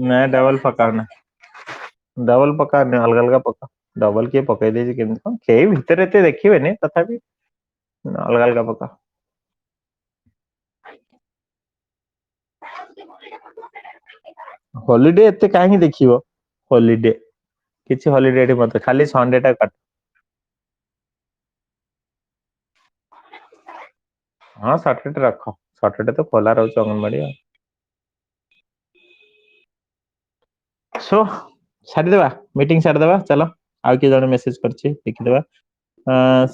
ନାଇଁ ଡବଲ ପକାଅନା, ଡବଲ ପକାଅନି, ଅଲଗା ଅଲଗା ପକାଅ। ଡବଲ କିଏ ପକେଇ ଦେଇଛି କେମିତି କଣ, କେହି ଭିତରେ ଏତେ ଦେଖିବେନି, ତଥାପି ଅଲଗା ଅଲଗା ପକାଅ। ହଲିଡେ ଏତେ କାହିଁକି ଦେଖିବ? ହଲିଡେ କିଛି ହଲିଡେ ଏଠି ମତେ ଖାଲି ସଣ୍ଡେ ଟା କାଟ। ହଁ ସଟରଡେ ରଖ, ସଟରଡେ ତ ଖୋଲା ରହୁଛି ଅଙ୍ଗନବାଡି ଆଉ। ସୋ ସାରିଦବା, ମିଟିଂ ସାରିଦବା ଚାଲ। ଆଉ କିଏ ଜଣେ ମେସେଜ କରିଛି ଦେଖିଦବା।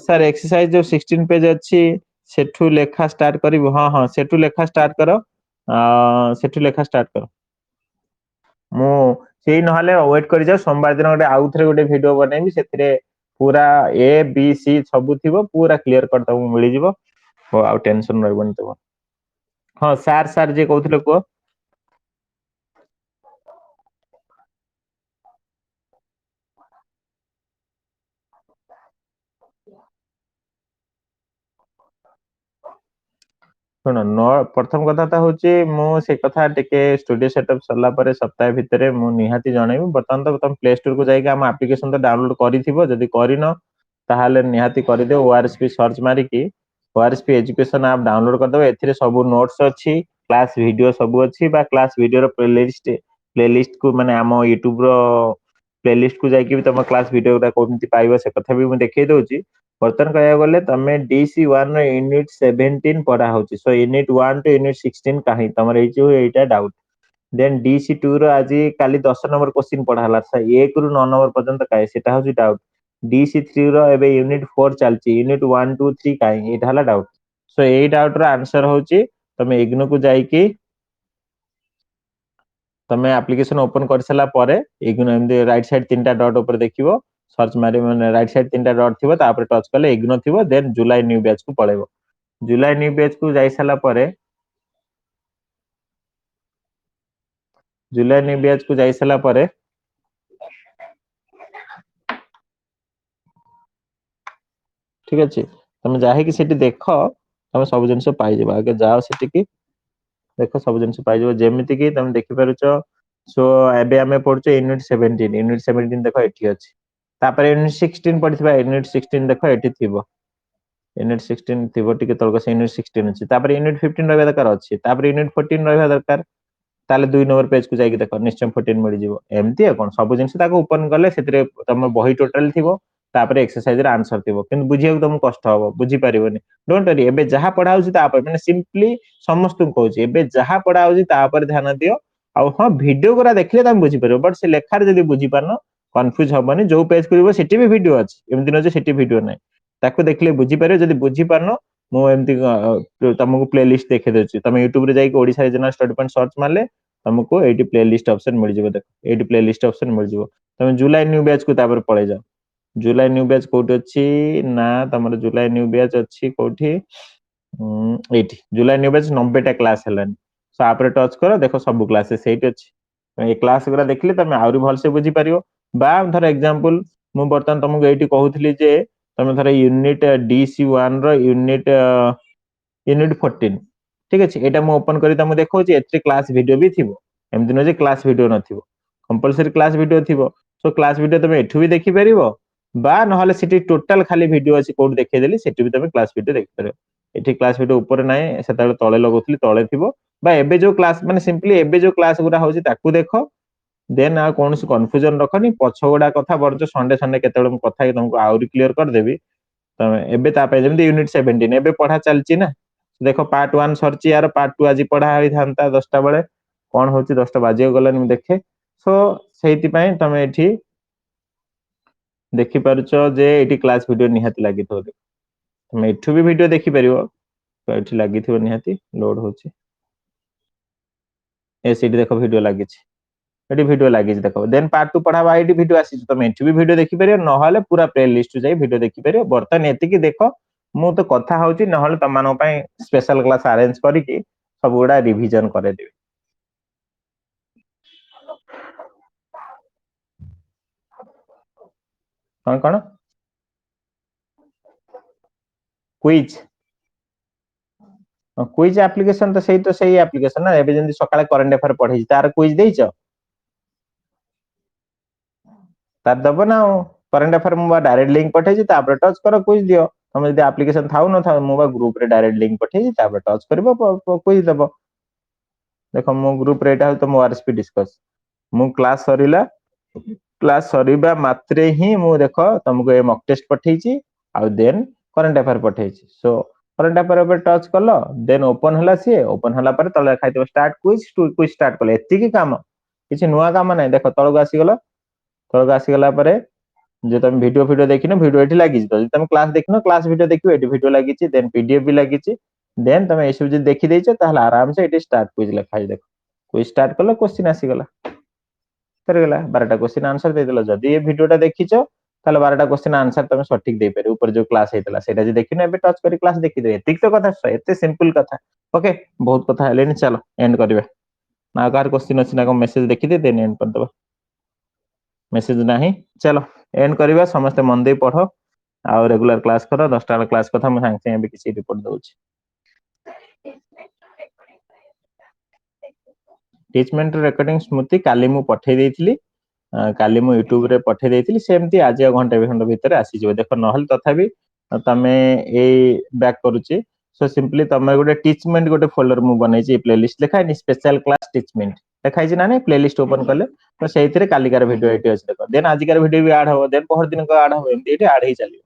ସାର୍ ଏକ୍ସରସାଇଜ ଯୋଉ 16 ପେଜ ଅଛି, ସେଠୁ ଲେଖା ଷ୍ଟାର୍ଟ କରିବୁ? ହଁ ହଁ, ସେଠୁ ଲେଖା ଷ୍ଟାର୍ଟ କର। ସେଠୁ ଲେଖା ଷ୍ଟାର୍ଟ କର। ମୁଁ ସେଇ ନହେଲେ ୱେଟ କରିଯାଅ, ସୋମବାର ଦିନ ଗୋଟେ ଆଉଥରେ ଗୋଟେ ଭିଡିଓ ବନେଇବି, ସେଥିରେ ପୁରା ଏ ବି ସି ସବୁ ଥିବ, ପୁରା କ୍ଲିୟର କଟ ତମକୁ ମିଳିଯିବ। ହଉ ଆଉ ଟେନସନ ରହିବନି ତମ। ହଁ ସାର୍ ସାର୍ ଯିଏ କହୁଥିଲେ କୁହ। ଶୁଣ, ପ୍ରଥମ କଥା ତ ହଉଛି, ମୁଁ ସେ କଥା ଟିକେ ଷ୍ଟୁଡିଓ ସେଟଅପ୍ ସରିଲା ପରେ ସପ୍ତାହେ ଭିତରେ ମୁଁ ନିହାତି ଜଣେଇବି। ବର୍ତ୍ତମାନ ତ ତମେ ପ୍ଲେ ଷ୍ଟୋର କୁ ଯାଇକି ଆମ ଆପ୍ଲିକେସନ ତ ଡାଉନଲୋଡ କରିଥିବ, ଯଦି କରିନ ତାହେଲେ ନିହାତି କରିଦିଅ। ORSP ସର୍ଚ୍ଚ ମାରିକି ORSP ଏଜୁକେସନ ଆପ୍ ଡାଉନଲୋଡ କରିଦବ। ଏଥିରେ ସବୁ ନୋଟ୍ସ ଅଛି, କ୍ଲାସ ଭିଡିଓ ସବୁ ଅଛି, ବା କ୍ଲାସ ଭିଡିଓର ପ୍ଲେଲିଷ୍ଟ କୁ ମାନେ ଆମ ୟୁଟ୍ୟୁବ ର ପ୍ଲେଲିଷ୍ଟ କୁ ଯାଇକି ବି ତମ କ୍ଲାସ ଭିଡିଓ ଗୁଡା କେମିତି ପାଇବ, ସେ କଥା ବି ମୁଁ ଦେଖେଇ ଦଉଛି। ବର୍ତ୍ତମାନ କହିବାକୁ ଗଲେ, ତମେ DC1 ର ୟୁନିଟ 17 ପଢା ହଉଛି। ୟୁନିଟ 1 ଟୁ ୟୁନିଟ 16 କାହିଁ ତମର ହେଇଛି ଏଇଟା ଡାଉଟ। ଦେନ୍ DC2 ର ଆଜି କାଲି 10 ନମ୍ବର କୋଶ୍ଚିନ୍ ପଢା ହେଲା, 1 ରୁ 9 ନମ୍ବର ପର୍ଯ୍ୟନ୍ତ କାହିଁ, ସେଟା ହଉଛି ଡାଉଟ। DC3 ର ଏବେ ୟୁନିଟ 4 ଚାଲିଛି, ୟୁନିଟ 1 2 3 କାହିଁ, ଏଇଟା ହେଲା ଡାଉଟ। ସୋ ଏଇ ଡାଉଟ ର ଆନ୍ସର ହଉଛି, ତମେ ଇଗ୍ନୋ କୁ ଯାଇକି ତମେ ଆପ୍ଲିକେସନ ଓପନ କରିସାରିଲା ପରେ, ଏମିତି ରାଇଟ ସାଇଡ 3ଟା ଡଟ ଉପରେ ଦେଖିବ, सर्च मारे माने राइट साइड तीनटा डॉट थिबो तापर टच कले इग्नो थिबो देन जुलाई न्यू बैच को पळेबो जुलाई न्यू बैच को जाई साला परे जुलाई न्यू बैच को जाई साला परे ठीक अछि तमे जाहे कि सेठी देखो तमे सब जिंस पाई जेबा आगे जाओ सेठी की देखो सब जिंस पाई जेबो जेमिति की तमे देखि पारुचो सो एबे हमें पढुचे यूनिट 17 देखो एठी अछि तापर यूनिट 16 पढिथिबा यूनिट 16 देखो एठी थिबो यूनिट 16 थिबो टिके तळको से यूनिट 16 अछि तापर यूनिट 15 रहबा दरकार अछि तापर यूनिट 14 रहबा दरकार ताले 2 नंबर पेज को जाई कि देखो निश्चय 14 मिल जिवो एमती है कोन सब जिंस ताको ओपन करले सेतरे तम बही टोटल थिबो तापर एक्सरसाइज रे आंसर थिबो किंतु बुझिया तुम कष्ट हबो बुझी परिबोनी डोंट वरी एबे जहा पढा होची ता पर माने सिंपली समस्त कहूची एबे जहा पढा होची ता पर ध्यान दियो आ हां वीडियो करा देखले तम बुझी परिबो बट से लेखार जदी बुझी पारनो कंफ्यूज हबनी जो पेज करिवो सेठी भी वीडियो अछि एमती न जे सेठी वीडियो नै ताको देखले बुझी पारे जदी बुझी पारनो मो एमती तुमको प्लेलिस्ट देखे देछि तुम YouTube रे जाई Odisha regional study point search मारले तुमको एटी प्लेलिस्ट ऑप्शन मिल जिवो देखो एटी प्लेलिस्ट ऑप्शन मिल जिवो तुम जुलाई न्यू बैच को तापर पळे जाओ जुलाई न्यू बैच कोठी अछि ना तमरो जुलाई न्यू बैच अछि कोठी एटी जुलाई न्यू बैच 90 टा क्लास हलानी सो आपरे टच करो देखो सब क्लास सेट अछि ए क्लास गुरा देखले तमे आउरी भल से बुझी परियो बा धर एग्जांपल मु बर्तन तुमको एटी कहउथली जे तमे धर यूनिट DC1 रो यूनिट 14 ठीक अछि एटा मु ओपन करी तमे देखौ जे एते क्लास वीडियो भी थिबो एमति न जे क्लास वीडियो नथिबो कंपलसरी क्लास वीडियो थिबो सो क्लास वीडियो तमे एठु भी देखि परिबो बा नहले सिटी टोटल खाली वीडियो अछि कोड देखे देली सेठी भी तमे क्लास वीडियो देखि परिबो एठी क्लास वीडियो ऊपर नाय सेताले तळे लगोथली तळे थिबो बा एबे जो क्लास माने सिंपली एबे जो क्लास गुरा होची ताकू देखो देन आ कोनस कन्फ्यूजन रखनी पछगोडा कथा बरजो संडे संडे केतेबेले मु कथा तुमको आउरी क्लियर कर देबी तमे एबे ता पे जेमति यूनिट 17 एबे पढा चलची ना देखो पार्ट 1 सरची यार पार्ट 2 आज पढा होई थांता 10 टा बेले कोन होची 10 टा बाजियो गलानी मु देखे सो सेहिति पई तमे एठी देखि पारुचो जे एठी क्लास वीडियो निहाती लागि थो तमे एठु भी वीडियो देखि परिबो तो एठी लागि थिबो निहाती लोड होची ए सीडी देखो वीडियो लागि छी एठी वीडियो लागि छी देखो देन पार्ट 2 पढाबा एठी वीडियो आसी तमे एठी भी वीडियो देखि परिबो नहले पूरा प्ले लिस्ट जाई वीडियो देखि परिबो बर्तन एति की देखो मु तो कथा होची नहले तमानो पई स्पेशल क्लास अरेंज करी की सब गुडा रिवीजन करे देबी कोन क्विज क्विज एप्लीकेशन तो सही एप्लीकेशन ना एबे जंदी सकाळे करंट अफेयर पढै तार क्विज देइछ तार दबो ना करंट अफेयर मु डायरेक्ट लिंक पठै छी तापर टच करो क्विज दियो हम जदी एप्लीकेशन थाउ न थाउ मु ग्रुप रे डायरेक्ट लिंक पठै छी तापर टच करबो क्विज दबो देखो मु ग्रुप रे एटा तो मु आरएसपी डिस्कस मु क्लास सरीबा मात्रे ही मु देखो तुमको ए मॉक टेस्ट पठै छी आ देन करंट अफेयर पठै छी सो करंट अफेयर पे टच कलो देन ओपन हला सी ओपन हला पर तले खाइतो स्टार्ट क्विज स्टार्ट कले एति की काम किछि नुवा काम नै देखो तळको आसी गलो तळको आसी गला परे जे तुम वीडियो देखिनो वीडियो एठी लागि जतो तुम क्लास देखिनो क्लास वीडियो देखियो एठी वीडियो लागि छि देन पीडीएफ भी लागि छि देन तुम एसु जे देखि दैछो ताहले आराम से एठी स्टार्ट क्विज लिखा देखो क्विज स्टार्ट कलो क्वेश्चन आसी गला करगला 12टा क्वेश्चन आंसर दे देलो जदी ए वीडियोटा देखिछो ताले 12टा क्वेश्चन आंसर तुम सटीक दे पारे ऊपर जो क्लास हेतला सेटा जे देखिनो एबे टच करी क्लास देखि दे एतिक तो कथा एते सिंपल कथा ओके बहुत कथा हेलेनी चलो एंड करबे ना कार क्वेश्चन अछि ना को मेसेज देखि दे देन एंड कर दबा मेसेज नाही चलो एंड करबा समस्त मन दे पढो आ रेगुलर क्लास करो 10टा क्लास कथा म सांग से किसी रिपोर्ट दउछि टीचमेंट रेकॉर्डिंग स्मृति काली मु पठै देइथिली काली मु YouTube रे पठै देइथिली सेमती आज घंटे खंड भीतर आसी जिवो देखो नहल तथापि तमे ए बैक करूची सो सिंपली तमे गोटे टीचमेंट गोटे फोल्डर मु बनै छी प्लेलिस्ट लेखा नि स्पेशल क्लास टीचमेंट देखाइ छी ना नै प्लेलिस्ट ओपन करले तो सेहितरे कालिकार वीडियो एटी अछि देखो देन आजिकार वीडियो भी ऐड हो देन पहर दिन को ऐड हो एमती एटी ऐड हे चलियो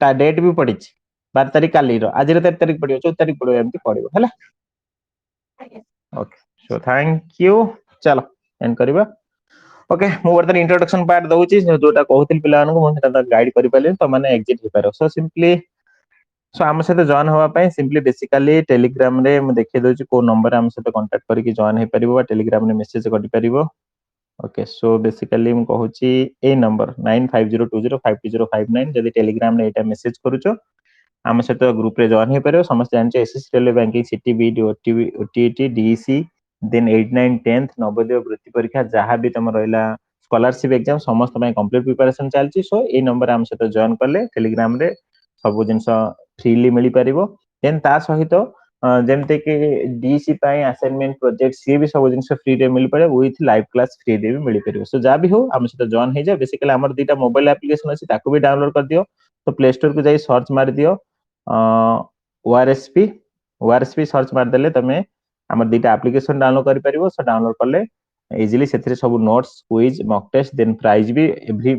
ता डेट भी पड़ी छी 12 तारिख काली रो आज रे 13 तारिख पड़ियो 14 तारिख पड़ियो एमती पड़ियो हला ओके सो थैंक यू चलो एंड करबा ओके मु वर्तन इंट्रोडक्शन पार्ट दउची जोटा कहउतिल पिला को मु सेटा गाइड करि पाले तो माने एग्जिट हे पारो सो सिंपली सो आम सहित जॉइन होवा पई सिंपली बेसिकली टेलीग्राम रे मु देखि दउची को नंबर आम सहित कांटेक्ट करी कि जॉइन हे परिबो टेलीग्राम रे मेसेज करि परिबो ओके सो बेसिकली मु कहूची ए नंबर 9502052059 जदि टेलीग्राम रे एटा मेसेज करूचो आम सहित ग्रुप रे जॉइन हे परबो समस्त जानचे SSC railway banking CTB OTB OTT DC then 8 9 10th Navodaya वृत्ति परीक्षा जहां भी तुम रहला स्कॉलरशिप एग्जाम समस्त में कंप्लीट प्रिपरेशन चलची सो ए नंबर आम सहित जॉइन करले टेलीग्राम रे सब जिंस फ्रीली मिली परिबो देन ता सहित जेमते कि डीसी पाई असाइनमेंट प्रोजेक्ट सी भी सब जिंस फ्री रे मिल पड़े विथ लाइव क्लास फ्री रे भी मिल परिबो सो जा भी हो आम सहित जॉइन हे जा बेसिकली हमर दीटा मोबाइल एप्लीकेशन अछि ताको भी डाउनलोड कर दियो तो प्ले स्टोर को जाई सर्च मार दियो ओआरएसपी ओआरएसपी सर्च मार देले तमे हमर दीटा एप्लीकेशन डाउनलोड करि परिबो सो डाउनलोड करले इजीली सेथिरे सब notes quiz mock test then prize भी एवरी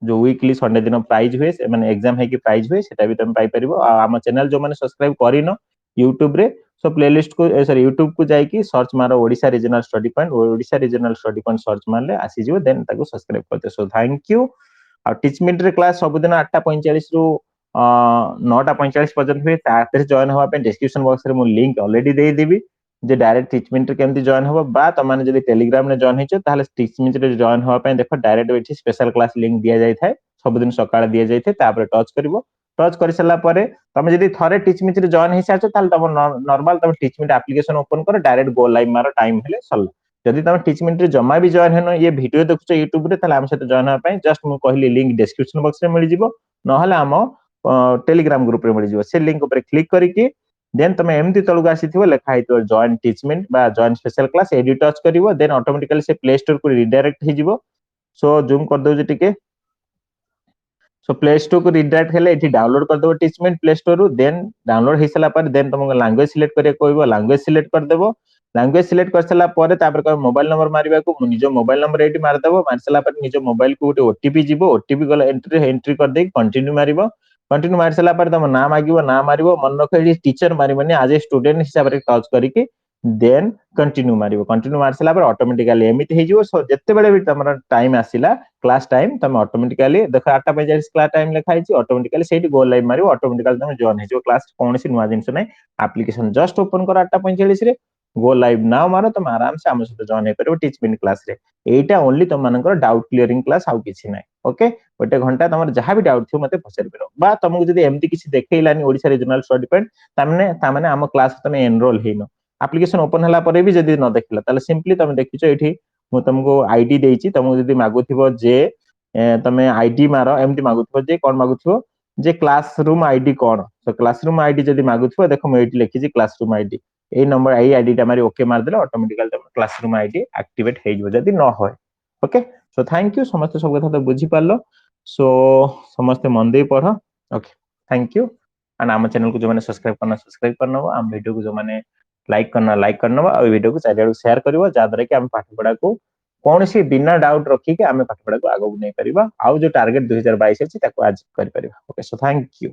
जो वीकली संडे दिन प्राइज हुए माने एग्जाम है कि प्राइज हुए सेटा भी तुम पाई परिबो आ हम चैनल जो माने सब्सक्राइब करिनो YouTube रे सो प्लेलिस्ट को सॉरी YouTube को जाई कि सर्च मारो Odisha regional study point Odisha regional study point search मारले आसी जिवो देन ताको सब्सक्राइब करते सो थैंक यू आ टीचमेंट रे क्लास सब दिन 8:45 रु 9:45 पर्यंत हुए ताते जॉइन हवा पे डिस्क्रिप्शन बॉक्स रे मु लिंक ऑलरेडी दे देबी जे डायरेक्ट टीचमेंट रे केमती जॉइन हबो बा तमाने जदी टेलीग्राम रे जॉइन हेचो ताले टीचमेंट रे जॉइन हवा पे देखो डायरेक्ट एठी स्पेशल क्लास लिंक दिया जाय थाए सब दिन सकाळ दिया जाय थाए तापर टच करिवो टच करि सला परे तमे जदी थरे टीचमेंट रे जॉइन हे साचो ताले तम नॉर्मल तम टीचमेंट एप्लीकेशन ओपन करो डायरेक्ट गो लाइव मारो टाइम हेले सल्ला जदि तमे टीचमेंट रे जमा भी जॉइन हेनो ये वीडियो देखुचो YouTube रे ताले हम सहित जॉइन हवा पे जस्ट मु कहली लिंक डिस्क्रिप्शन बॉक्स रे मिल जिवो नहले हम टेलीग्राम ग्रुप रे मिल जिवो से लिंक ऊपर क्लिक करिकि देन तमे एमती तळगु आसीथिबो लेखा हेतो जॉइन टीचमेंट बा join special class ad touch करिवो देन ऑटोमेटिकली से प्ले स्टोर को रिडायरेक्ट हे जिवो सो जूम कर दउ जे टिके सो प्ले स्टोर को रिडायरेक्ट हेले एठी डाउनलोड कर दबो टीचमेंट प्ले स्टोर रु देन डाउनलोड हे सला पर देन तुमको लैंग्वेज सिलेक्ट करिया कहबो लैंग्वेज सिलेक्ट कर देबो लैंग्वेज सिलेक्ट कर सला पर तापर कह मोबाइल नंबर मारिबा को निजो मोबाइल नंबर एठी मार देबो मार सला पर निजो मोबाइल को गोटे ओटीपी जिवो ओटीपी गला एंट्री कर दे कंटिन्यू मारिबो कंटिन्यू मार सला पर तम नाम मागिबो नाम मारिबो मन रखो एठी टीचर मारिबो एज ए स्टूडेंट हिसाब रे टच करिकि देन कंटिन्यू मारिबो कंटिन्यू मार सला पर ऑटोमेटिकली एमिति हे जिवो सो जत्ते बेले भी तमरा टाइम आसिला क्लास टाइम तमे ऑटोमेटिकली देखो 8:45 क्लास टाइम लिखा है ऑटोमेटिकली सेठी गो लाइव मारिबो ऑटोमेटिकली तमे जॉइन हे क्लास कोनसी नुवा जिंस नै एप्लीकेशन जस्ट ओपन करो 8:45 रे गो लाइव नाउ मारो तुम आराम से आम सहित जॉइन करिवो टीचमेंट क्लास रे एटा ओनली तुम मानकर डाउट क्लियरिंग क्लास आउ किछि नै ओके गोटे घंटा तमर जहां भी डाउट थियो मते पचारि पेरो बा तुमको जदी एमती किछि देखैलानी ओडिसा रीजनल स्टडी पॉइंट तामाने हम क्लास तमे एनरोल हेनो एप्लीकेशन ओपन हला परे भी जदी न देखिला ताले सिंपली तमे देखिचो एठी मु तुमको आईडी देइची तुमको जदी मागुथिबो जे तमे आईडी मारो एमती मागुथिबो जे कोन मागुथिबो जे क्लासरूम आईडी कोन तो क्लासरूम आईडी जदी मागुथिबो देखो मु एठी लिखिची क्लासरूम आईडी ए नंबर आई आईडी टा मारी ओके मार देले ऑटोमेटिकली तम क्लासरूम आईडी एक्टिवेट हे जबो जदी न होय ओके सो थैंक यू समस्त सब कथा तो बुझी पारलो सो समस्त मन दे पढ ओके थैंक यू एंड आम चैनल को जो माने सब्सक्राइब करना आम वीडियो को जो माने लाइक करना आ वीडियो को चारियाडू शेयर करबो जादरे कि हम पाठ पढ़ा को कौन सी बिना डाउट रखी के आम पाठ पढ़ा को आगो नहीं परिबा आउ जो टारगेट 2022 अछि ताको आज कर परिबा ओके सो थैंक यू